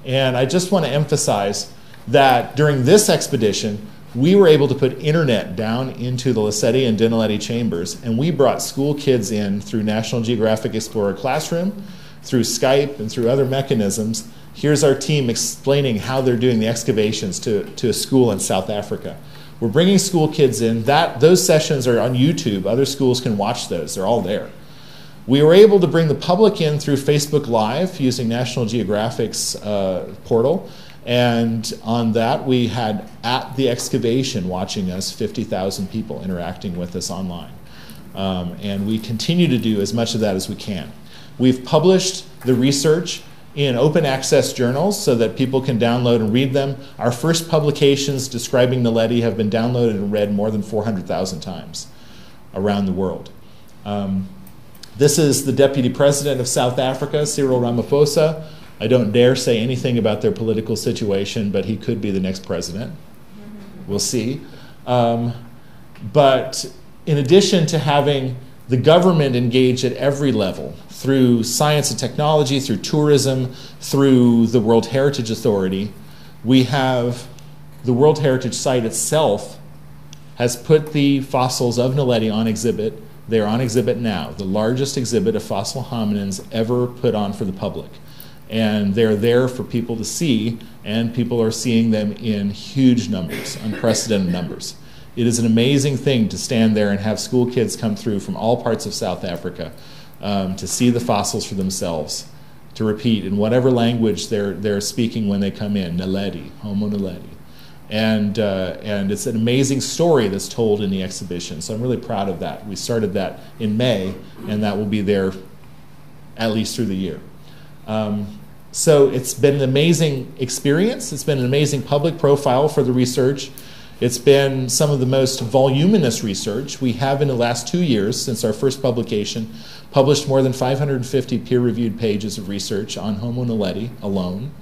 And I just want to emphasize that during this expedition, we were able to put internet down into the Lacetti and Dinaletti chambers, and we brought school kids in through National Geographic Explorer Classroom, through Skype, and through other mechanisms. Here's our team explaining how they're doing the excavations to a school in South Africa. We're bringing school kids in. Those sessions are on YouTube. Other schools can watch those. They're all there. We were able to bring the public in through Facebook Live using National Geographic's portal. And on that, we had at the excavation watching us 50,000 people interacting with us online. And we continue to do as much of that as we can. We've published the research in open access journals so that people can download and read them. Our first publications describing Naledi have been downloaded and read more than 400,000 times around the world. This is the Deputy President of South Africa, Cyril Ramaphosa. I don't dare say anything about their political situation, but he could be the next president. We'll see. But in addition to having the government engage at every level, through science and technology, through tourism, through the World Heritage Authority, we have the World Heritage Site itself has put the fossils of Naledi on exhibit. They're on exhibit now, the largest exhibit of fossil hominins ever put on for the public. And they're there for people to see, and people are seeing them in huge numbers, unprecedented numbers. It is an amazing thing to stand there and have school kids come through from all parts of South Africa to see the fossils for themselves, to repeat in whatever language they're speaking when they come in, Naledi, Homo Naledi. And it's an amazing story that's told in the exhibition, so I'm really proud of that. We started that in May, and that will be there at least through the year. So it's been an amazing experience. It's been an amazing public profile for the research. It's been some of the most voluminous research. We have in the last 2 years, since our first publication, published more than 550 peer-reviewed pages of research on Homo Naledi alone.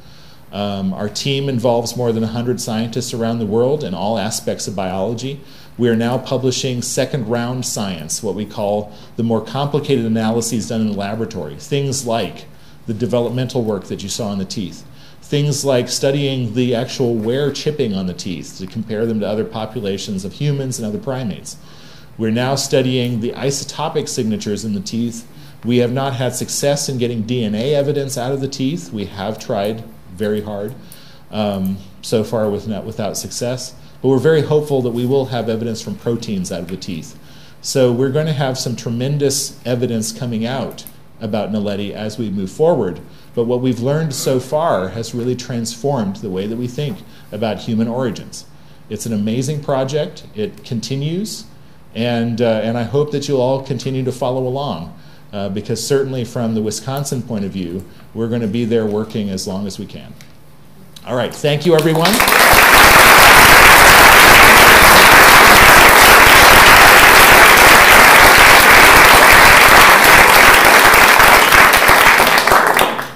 Our team involves more than 100 scientists around the world in all aspects of biology. We are now publishing second-round science, what we call the more complicated analyses done in the laboratory. Things like the developmental work that you saw in the teeth. Things like studying the actual wear chipping on the teeth to compare them to other populations of humans and other primates. We're now studying the isotopic signatures in the teeth. We have not had success in getting DNA evidence out of the teeth. We have tried very hard, so far without success. But we're very hopeful that we will have evidence from proteins out of the teeth. So we're going to have some tremendous evidence coming out about Naledi as we move forward. But what we've learned so far has really transformed the way that we think about human origins. It's an amazing project. It continues. And I hope that you'll all continue to follow along. Because certainly from the Wisconsin point of view, we're going to be there working as long as we can. All right, thank you, everyone.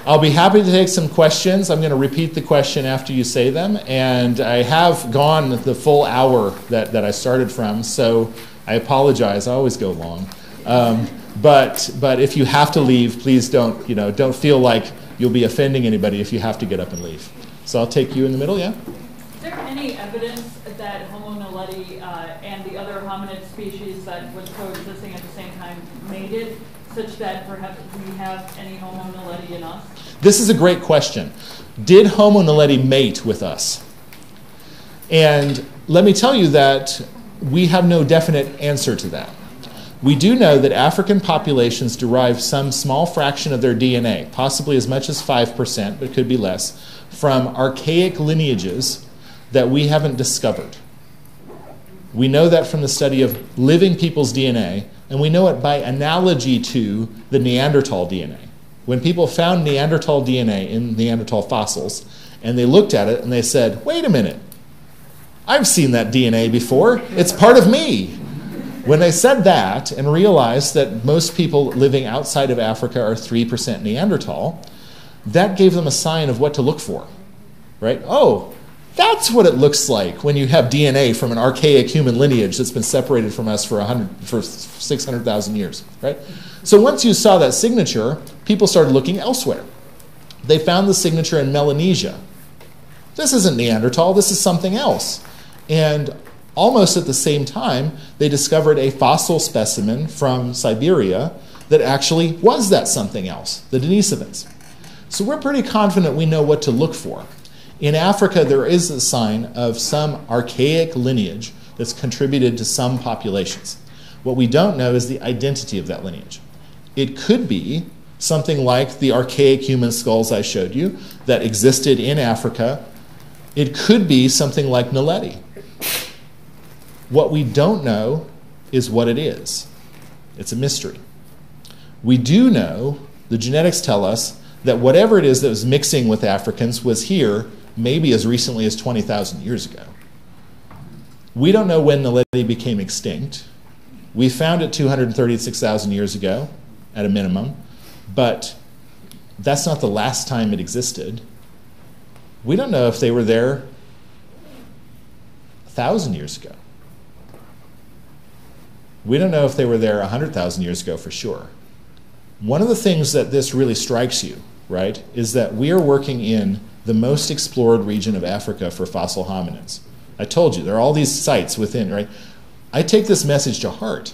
I'll be happy to take some questions. I'm going to repeat the question after you say them. And I have gone the full hour that I started from, so I apologize. I always go long. But if you have to leave, please don't feel like you'll be offending anybody if you have to get up and leave. So I'll take you in the middle, yeah? Is there any evidence that Homo Naledi and the other hominid species that was coexisting at the same time mated, such that perhaps we have any Homo Naledi in us? This is a great question. Did Homo Naledi mate with us? And let me tell you that we have no definite answer to that. We do know that African populations derive some small fraction of their DNA, possibly as much as 5%, but it could be less, from archaic lineages that we haven't discovered. We know that from the study of living people's DNA, and we know it by analogy to the Neanderthal DNA. When people found Neanderthal DNA in Neanderthal fossils, and they looked at it and they said, wait a minute, I've seen that DNA before, it's part of me. When they said that and realized that most people living outside of Africa are 3% Neanderthal, that gave them a sign of what to look for, right? Oh, that's what it looks like when you have DNA from an archaic human lineage that's been separated from us for 600,000 years, right? So once you saw that signature, people started looking elsewhere. They found the signature in Melanesia. This isn't Neanderthal, this is something else. And almost at the same time, they discovered a fossil specimen from Siberia that actually was that something else, the Denisovans. So we're pretty confident we know what to look for. In Africa, there is a sign of some archaic lineage that's contributed to some populations. What we don't know is the identity of that lineage. It could be something like the archaic human skulls I showed you that existed in Africa. It could be something like Naledi. What we don't know is what it is. It's a mystery. We do know, the genetics tell us, that whatever it is that was mixing with Africans was here maybe as recently as 20,000 years ago. We don't know when Naledi became extinct. We found it 236,000 years ago, at a minimum, but that's not the last time it existed. We don't know if they were there 1,000 years ago. We don't know if they were there 100,000 years ago for sure. One of the things that this really strikes you, right, is that we are working in the most explored region of Africa for fossil hominins. I told you, there are all these sites within, right? I take this message to heart.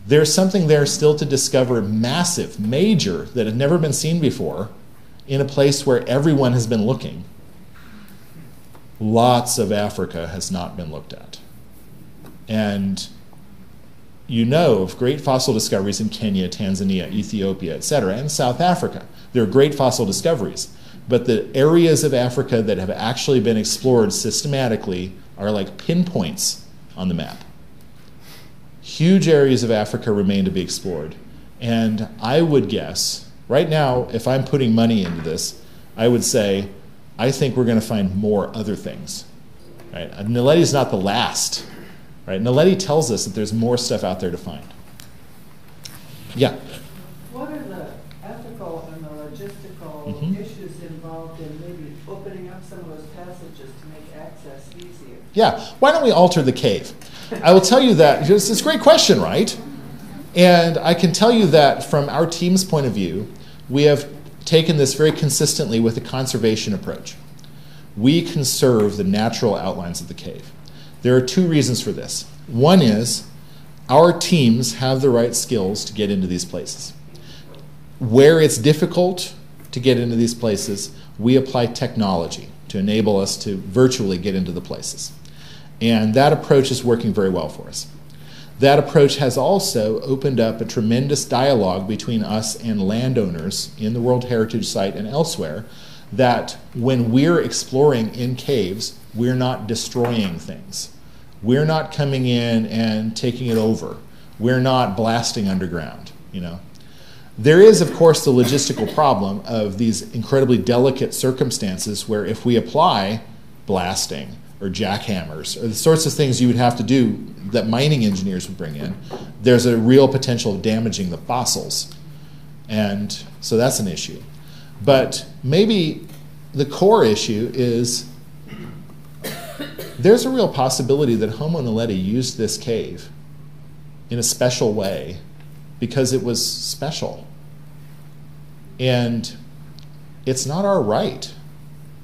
There's something there still to discover, massive, major, that had never been seen before, in a place where everyone has been looking. Lots of Africa has not been looked at. And you know of great fossil discoveries in Kenya, Tanzania, Ethiopia, etc., and South Africa. There are great fossil discoveries. But the areas of Africa that have actually been explored systematically are like pinpoints on the map. Huge areas of Africa remain to be explored. And I would guess, right now, if I'm putting money into this, I would say, I think we're going to find more other things. Right? Naledi is not the last. Right? Naledi tells us that there's more stuff out there to find. Yeah? What are the ethical and the logistical issues involved in maybe opening up some of those passages to make access easier? Yeah. Why don't we alter the cave? I will tell you that, it's a great question, right? And I can tell you that from our team's point of view, we have taken this very consistently with a conservation approach. We conserve the natural outlines of the cave. There are two reasons for this. One is our teams have the right skills to get into these places. Where it's difficult to get into these places, we apply technology to enable us to virtually get into the places. And that approach is working very well for us. That approach has also opened up a tremendous dialogue between us and landowners in the World Heritage Site and elsewhere, that when we're exploring in caves, we're not destroying things. We're not coming in and taking it over. We're not blasting underground, you know. There is, of course, the logistical problem of these incredibly delicate circumstances where if we apply blasting or jackhammers or the sorts of things you would have to do that mining engineers would bring in, there's a real potential of damaging the fossils. And so that's an issue. But maybe the core issue is there's a real possibility that Homo Naledi used this cave in a special way because it was special. And it's not our right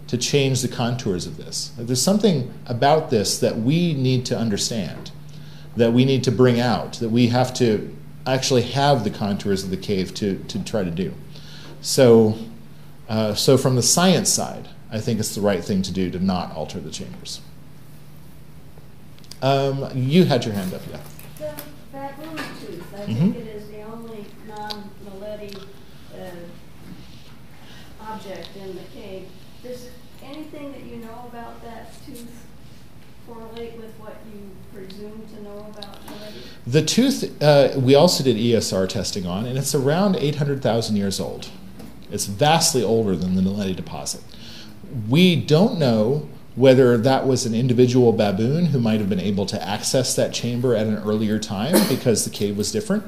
to change the contours of this. There's something about this that we need to understand, that we need to bring out, that we have to actually have the contours of the cave to try to do. So, so from the science side, I think it's the right thing to do to not alter the chambers. You had your hand up, yeah. The baboon tooth, I think it is the only non-Naledi object in the cave. Does anything that you know about that tooth correlate with what you presume to know about Naledi? The tooth, we also did ESR testing on, and it's around 800,000 years old. It's vastly older than the Naledi deposit. We don't know whether that was an individual baboon who might have been able to access that chamber at an earlier time because the cave was different,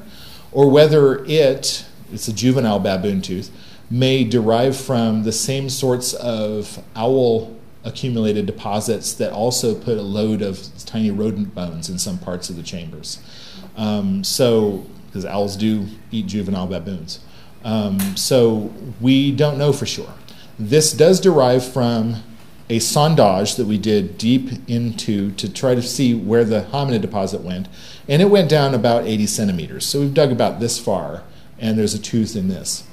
or whether it's a juvenile baboon tooth, may derive from the same sorts of owl accumulated deposits that also put a load of tiny rodent bones in some parts of the chambers. Because owls do eat juvenile baboons. So we don't know for sure. This does derive from a sondage that we did deep into to try to see where the hominid deposit went, and it went down about 80 centimeters. So we've dug about this far, and there's a tooth in this.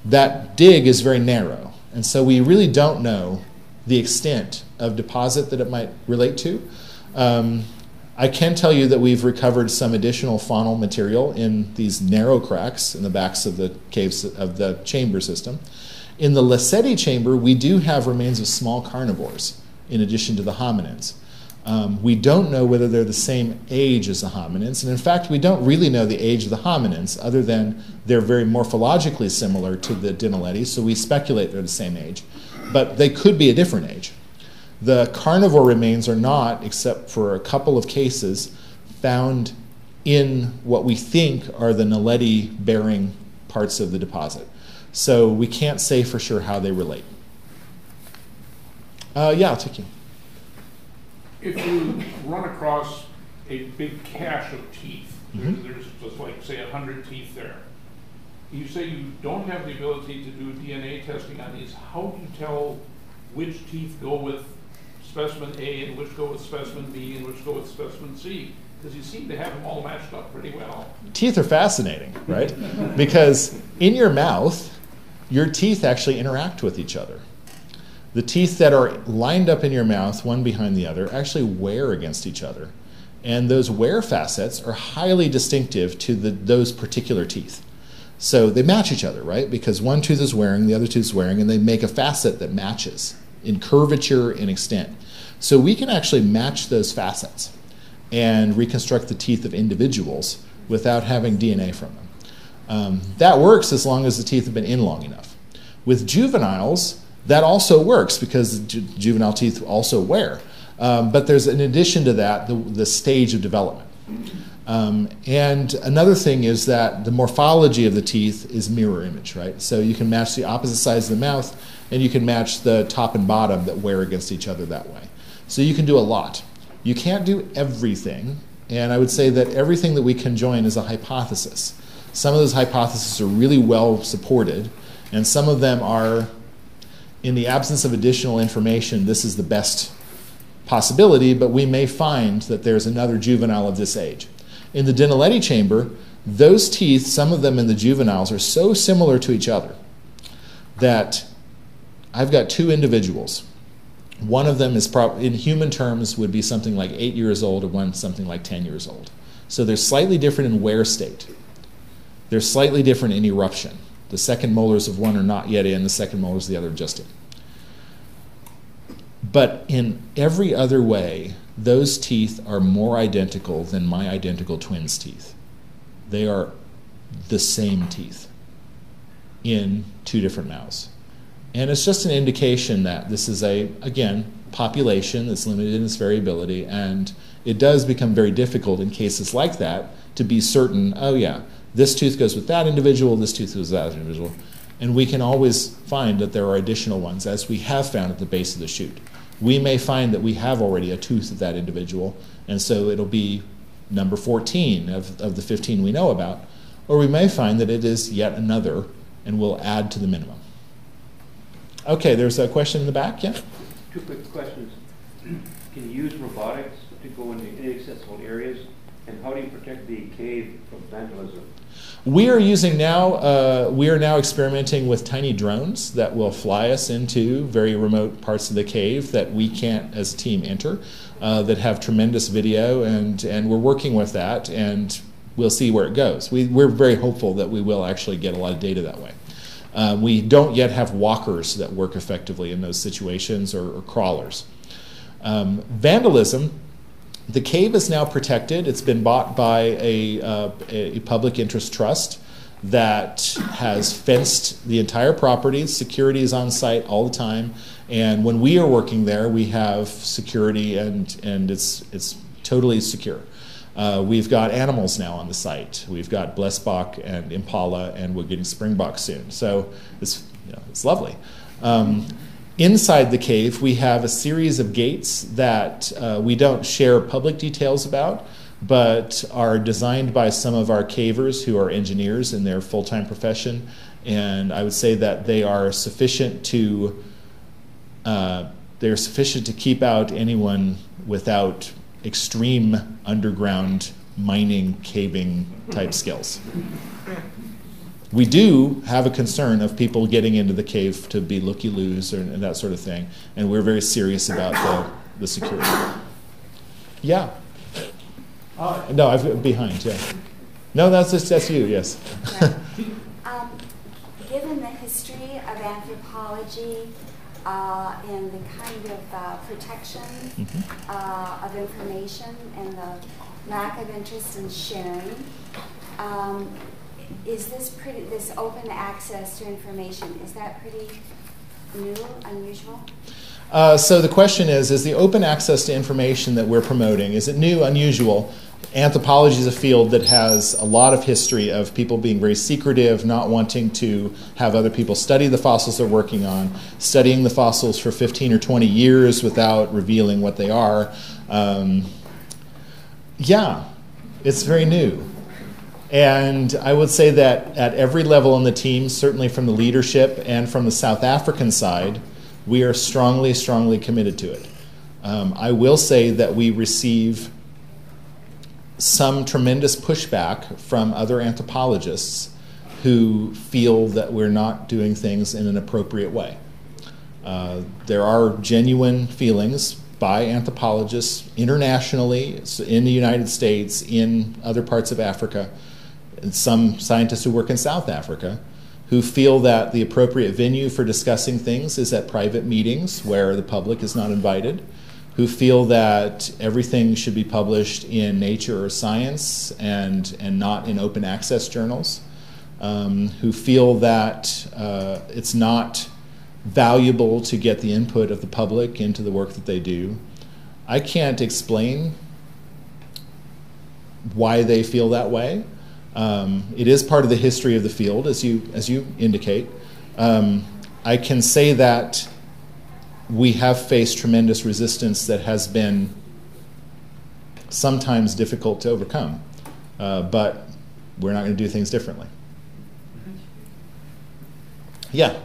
That dig is very narrow, and so we really don't know the extent of deposit that it might relate to. I can tell you that we've recovered some additional faunal material in these narrow cracks in the backs of the caves of the chamber system. In the Lacetti Chamber, we do have remains of small carnivores in addition to the hominins. We don't know whether they're the same age as the hominins, and in fact, we don't really know the age of the hominins other than they're very morphologically similar to the Dinaletti, so we speculate they're the same age, but they could be a different age. The carnivore remains are not, except for a couple of cases, found in what we think are the Naledi-bearing parts of the deposit. So we can't say for sure how they relate. Yeah, I'll take you. If you run across a big cache of teeth, there's just like, say, 100 teeth there. You say you don't have the ability to do DNA testing on these. How do you tell which teeth go with specimen A and which go with specimen B and which go with specimen C? Because you seem to have them all matched up pretty well. Teeth are fascinating, right? Because in your mouth, your teeth actually interact with each other. The teeth that are lined up in your mouth, one behind the other, actually wear against each other. And those wear facets are highly distinctive to those particular teeth. So they match each other, right? Because one tooth is wearing, the other tooth is wearing, and they make a facet that matches in curvature and extent. So we can actually match those facets and reconstruct the teeth of individuals without having DNA from them. That works as long as the teeth have been in long enough. With juveniles, that also works because juvenile teeth also wear. But there's, in addition to that, the stage of development. And another thing is that the morphology of the teeth is mirror image, right? So you can match the opposite sides of the mouth, and you can match the top and bottom that wear against each other that way. So you can do a lot. You can't do everything, and I would say that everything that we conjoin is a hypothesis. Some of those hypotheses are really well supported, and some of them are, in the absence of additional information, this is the best possibility, but we may find that there's another juvenile of this age. In the Dinaletti chamber, those teeth, some of them in the juveniles, are so similar to each other that I've got two individuals. One of them is, in human terms, would be something like 8 years old, and one something like 10 years old. So they're slightly different in wear state. They're slightly different in eruption. The second molars of one are not yet in, the second molars of the other are just in. But in every other way, those teeth are more identical than my identical twins' teeth. They are the same teeth in two different mouths. And it's just an indication that this is a, again, population that's limited in its variability, and it does become very difficult in cases like that to be certain, oh yeah, this tooth goes with that individual, this tooth goes with that individual. And we can always find that there are additional ones, as we have found at the base of the shoot. We may find that we have already a tooth of that individual, and so it'll be number 14 of the 15 we know about, or we may find that it is yet another, and we'll add to the minimum. Okay, there's a question in the back, yeah? Two quick questions. Can you use robotics to go into inaccessible areas, and how do you protect the cave from vandalism? We are using now, we are now experimenting with tiny drones that will fly us into very remote parts of the cave that we can't, as a team, enter, that have tremendous video, and we're working with that, and we'll see where it goes. We're very hopeful that we will actually get a lot of data that way. We don't yet have walkers that work effectively in those situations, or crawlers. Vandalism. The cave is now protected. It's been bought by a public interest trust that has fenced the entire property. Security is on site all the time, and when we are working there, we have security, and it's totally secure. We've got animals now on the site. We've got Blessbach and Impala, and we're getting Springbok soon. So it's, it's lovely. Inside the cave, we have a series of gates that we don't share public details about, but are designed by some of our cavers who are engineers in their full-time profession. And I would say that they are sufficient to keep out anyone without extreme underground mining, caving type skills. We do have a concern of people getting into the cave to be looky-loos and that sort of thing, and we're very serious about the security. Yeah? No, I've behind, yeah. No, that's you, yes. Given the history of anthropology and the kind of protection of information and the lack of interest in sharing, is this open access to information, is that pretty new, unusual? So the question is the open access to information that we're promoting, is it new, unusual? Anthropology is a field that has a lot of history of people being very secretive, not wanting to have other people study the fossils they're working on, studying the fossils for 15 or 20 years without revealing what they are. Yeah, it's very new. And I would say that at every level on the team, certainly from the leadership and from the South African side, we are strongly, strongly committed to it. I will say that we receive some tremendous pushback from other anthropologists who feel that we're not doing things in an appropriate way. There are genuine feelings by anthropologists internationally, in the United States, in other parts of Africa, and some scientists who work in South Africa, who feel that the appropriate venue for discussing things is at private meetings where the public is not invited, who feel that everything should be published in Nature or Science and not in open access journals, who feel that it's not valuable to get the input of the public into the work that they do. I can't explain why they feel that way. It is part of the history of the field, as you indicate. I can say that we have faced tremendous resistance that has been sometimes difficult to overcome, but we're not going to do things differently. Yeah?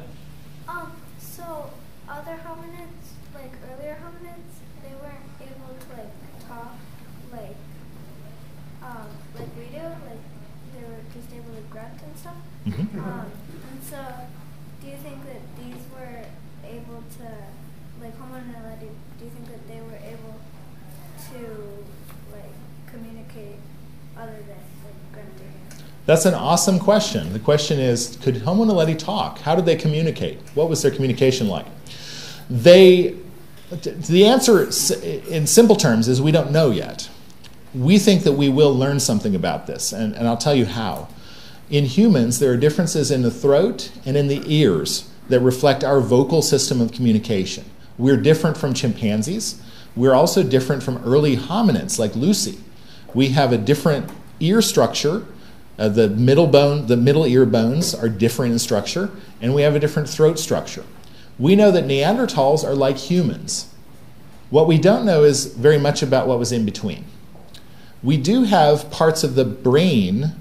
So other hominids, like earlier hominids, they weren't able to like talk like we do, like they were just able to grunt and stuff. And so do you think that these were able to, like Homo Naledi, do you think that they were able to like communicate other than like grunting? That's an awesome question. The question is, could Homo Naledi talk? How did they communicate? What was their communication like? The answer in simple terms is we don't know yet. We think that we will learn something about this, and I'll tell you how. In humans, there are differences in the throat and in the ears that reflect our vocal system of communication. We're different from chimpanzees. We're also different from early hominids like Lucy. We have a different ear structure. The middle ear bones are different in structure, and we have a different throat structure. We know that Neanderthals are like humans. What we don't know is very much about what was in between. We do have parts of the brain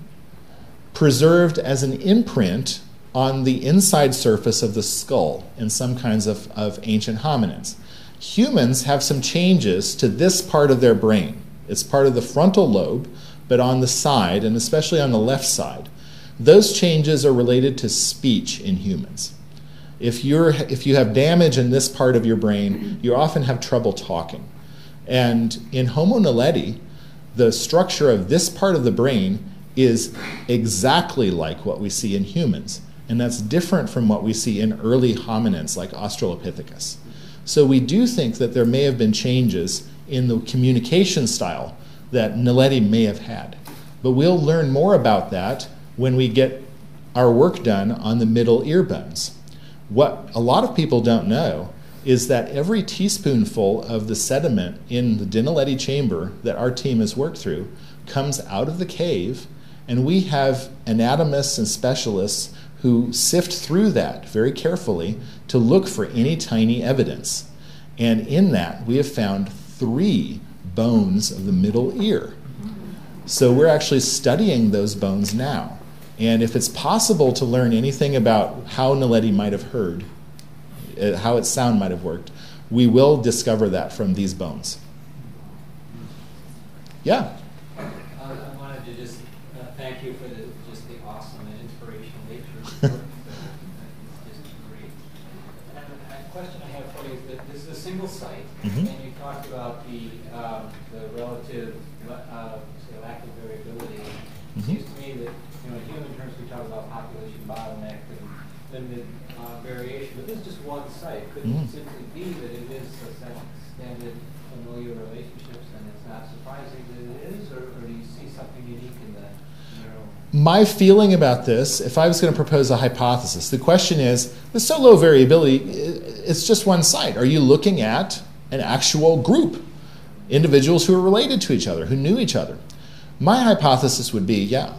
preserved as an imprint on the inside surface of the skull in some kinds of ancient hominids. Humans have some changes to this part of their brain. It's part of the frontal lobe, but on the side, and especially on the left side. Those changes are related to speech in humans. If you have damage in this part of your brain, you often have trouble talking. And in Homo Naledi, the structure of this part of the brain is exactly like what we see in humans. And that's different from what we see in early hominids like Australopithecus. So we do think that there may have been changes in the communication style that Naledi may have had. But we'll learn more about that when we get our work done on the middle ear bones. What a lot of people don't know is that every teaspoonful of the sediment in the Dinaletti chamber that our team has worked through comes out of the cave, and we have anatomists and specialists who sift through that very carefully to look for any tiny evidence. And in that, we have found 3 bones of the middle ear. So we're actually studying those bones now. And if it's possible to learn anything about how Naledi might have heard, how its sound might have worked, we will discover that from these bones. Yeah? I wanted to just thank you for the awesome and inspirational nature of the work. It's just great. And a question I have for you is that this is a single site, and you talked about the relative the lack of variability. It seems to me that, you know, in human terms we talk about population bottleneck and limited variation, but this is just one site. Could it simply be that it is such extended familiar relationships, and it's not surprising that it is, or do you see something unique in the narrow? My feeling about this, if I was going to propose a hypothesis, the question is, with so low variability, it's just one site. Are you looking at an actual group, individuals who are related to each other, who knew each other? My hypothesis would be, yeah,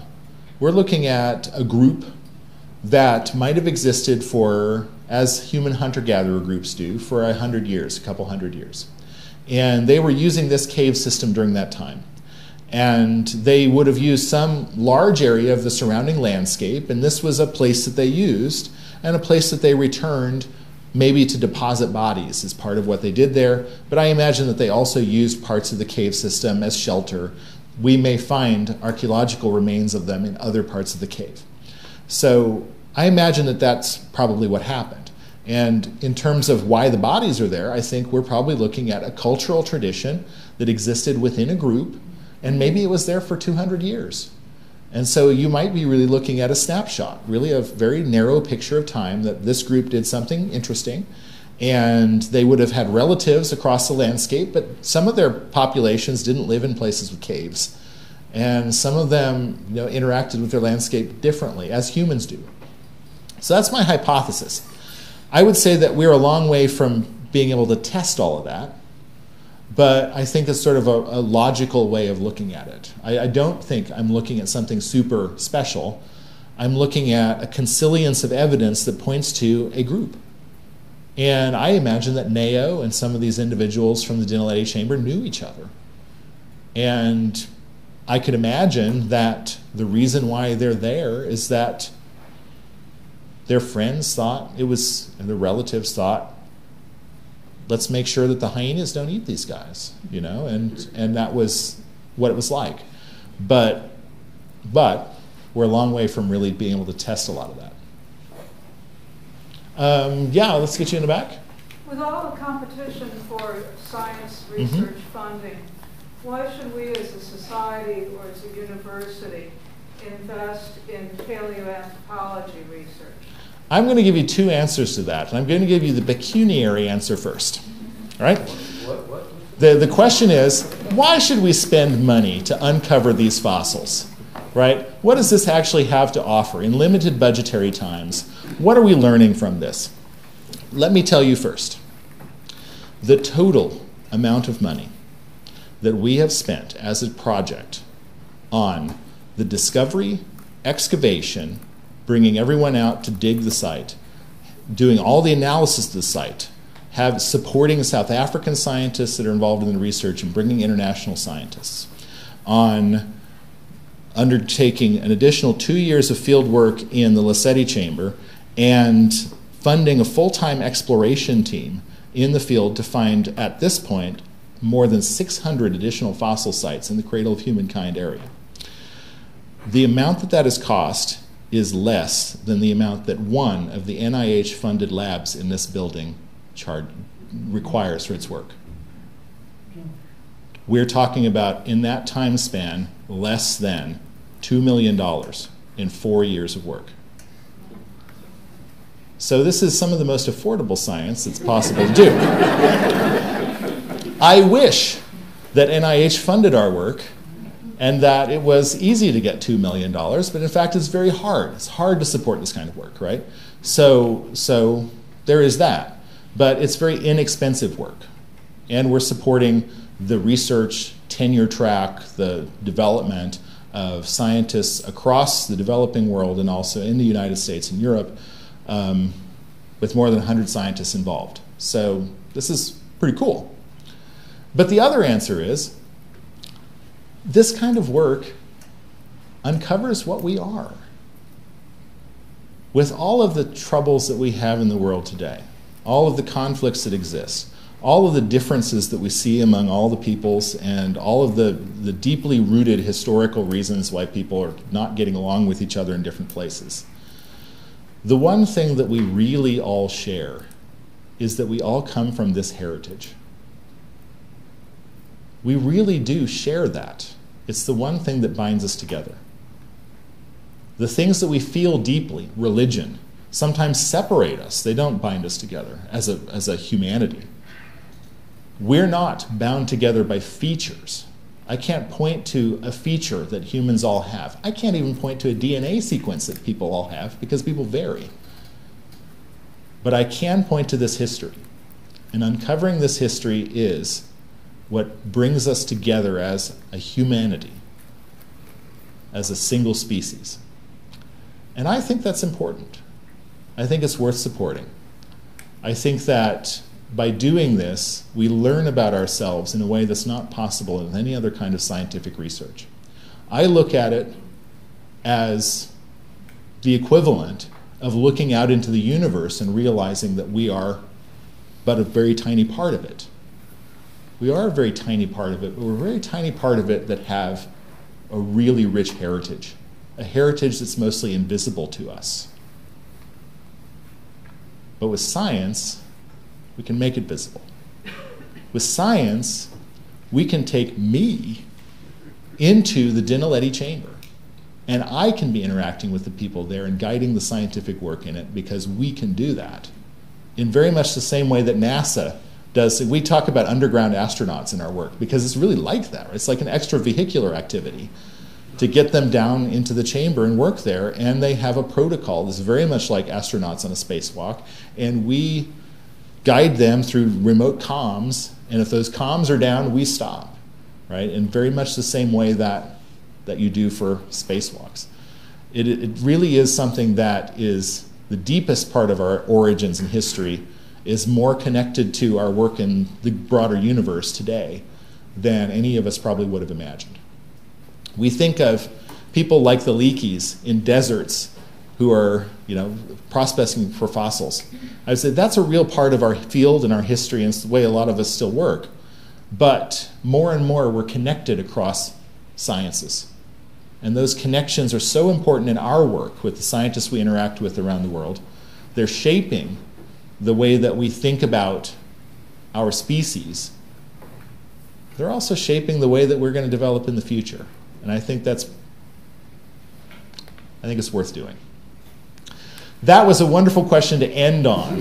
we're looking at a group that might have existed for, as human hunter-gatherer groups do, for 100 years, a couple hundred years. And they were using this cave system during that time. And they would have used some large area of the surrounding landscape, and this was a place that they used, and a place that they returned maybe to deposit bodies as part of what they did there. But I imagine that they also used parts of the cave system as shelter. We may find archaeological remains of them in other parts of the cave. So I imagine that that's probably what happened. And in terms of why the bodies are there, I think we're probably looking at a cultural tradition that existed within a group, and maybe it was there for 200 years. And so you might be really looking at a snapshot, really a very narrow picture of time that this group did something interesting, and they would have had relatives across the landscape, but some of their populations didn't live in places with caves. And some of them, you know, interacted with their landscape differently, as humans do. So that's my hypothesis. I would say that we're a long way from being able to test all of that, but I think it's sort of a logical way of looking at it. I don't think I'm looking at something super special. I'm looking at a consilience of evidence that points to a group. And I imagine that Neo and some of these individuals from the Dinaletti Chamber knew each other. And I could imagine that the reason why they're there is that their friends thought it was, and their relatives thought, let's make sure that the hyenas don't eat these guys, you know, and that was what it was like. But we're a long way from really being able to test a lot of that. Yeah, let's get you in the back. With all the competition for science research funding, why should we as a society or as a university invest in paleoanthropology research? I'm going to give you two answers to that, and I'm going to give you the pecuniary answer first. All right? The question is, why should we spend money to uncover these fossils? Right? What does this actually have to offer in limited budgetary times? What are we learning from this? Let me tell you first. The total amount of money that we have spent as a project on the discovery, excavation, bringing everyone out to dig the site, doing all the analysis of the site, supporting South African scientists that are involved in the research and bringing international scientists, on undertaking an additional 2 years of field work in the Lacetti Chamber and funding a full-time exploration team in the field to find, at this point, more than 600 additional fossil sites in the cradle of humankind area. The amount that has cost is less than the amount that one of the NIH-funded labs in this building requires for its work. We're talking about, in that time span, less than $2 million in 4 years of work. So this is some of the most affordable science that's possible to do. I wish that NIH funded our work and that it was easy to get $2 million, but in fact it's very hard. It's hard to support this kind of work, right? So there is that. But it's very inexpensive work. And we're supporting the research tenure track, the development of scientists across the developing world and also in the United States and Europe with more than 100 scientists involved. So this is pretty cool. But the other answer is, this kind of work uncovers what we are. With all of the troubles that we have in the world today, all of the conflicts that exist, all of the differences that we see among all the peoples, and all of the deeply rooted historical reasons why people are not getting along with each other in different places, the one thing that we really all share is that we all come from this heritage. We really do share that. It's the one thing that binds us together. The things that we feel deeply, religion, sometimes separate us. They don't bind us together as a humanity. We're not bound together by features. I can't point to a feature that humans all have. I can't even point to a DNA sequence that people all have because people vary. But I can point to this history. And uncovering this history is what brings us together as a humanity, as a single species. And I think that's important. I think it's worth supporting. I think that by doing this, we learn about ourselves in a way that's not possible in any other kind of scientific research. I look at it as the equivalent of looking out into the universe and realizing that we are but a very tiny part of it. We are a very tiny part of it, but we're a very tiny part of it that have a really rich heritage, a heritage that's mostly invisible to us. But with science, we can make it visible. With science, we can take me into the Dinaletti Chamber, and I can be interacting with the people there and guiding the scientific work in it because we can do that in very much the same way that NASA does. We talk about underground astronauts in our work because it's really like that. It's like an extravehicular activity to get them down into the chamber and work there, and they have a protocol that's very much like astronauts on a spacewalk, and we guide them through remote comms, and if those comms are down, we stop, right? In very much the same way that you do for spacewalks. It really is something that is the deepest part of our origins and history, is more connected to our work in the broader universe today than any of us probably would have imagined. We think of people like the Leakeys in deserts who are, prospecting for fossils. I would say that's a real part of our field and our history, and it's the way a lot of us still work. But more and more we're connected across sciences. And those connections are so important in our work with the scientists we interact with around the world. They're shaping the way that we think about our species. They're also shaping the way that we're going to develop in the future. And I think it's worth doing. That was a wonderful question to end on.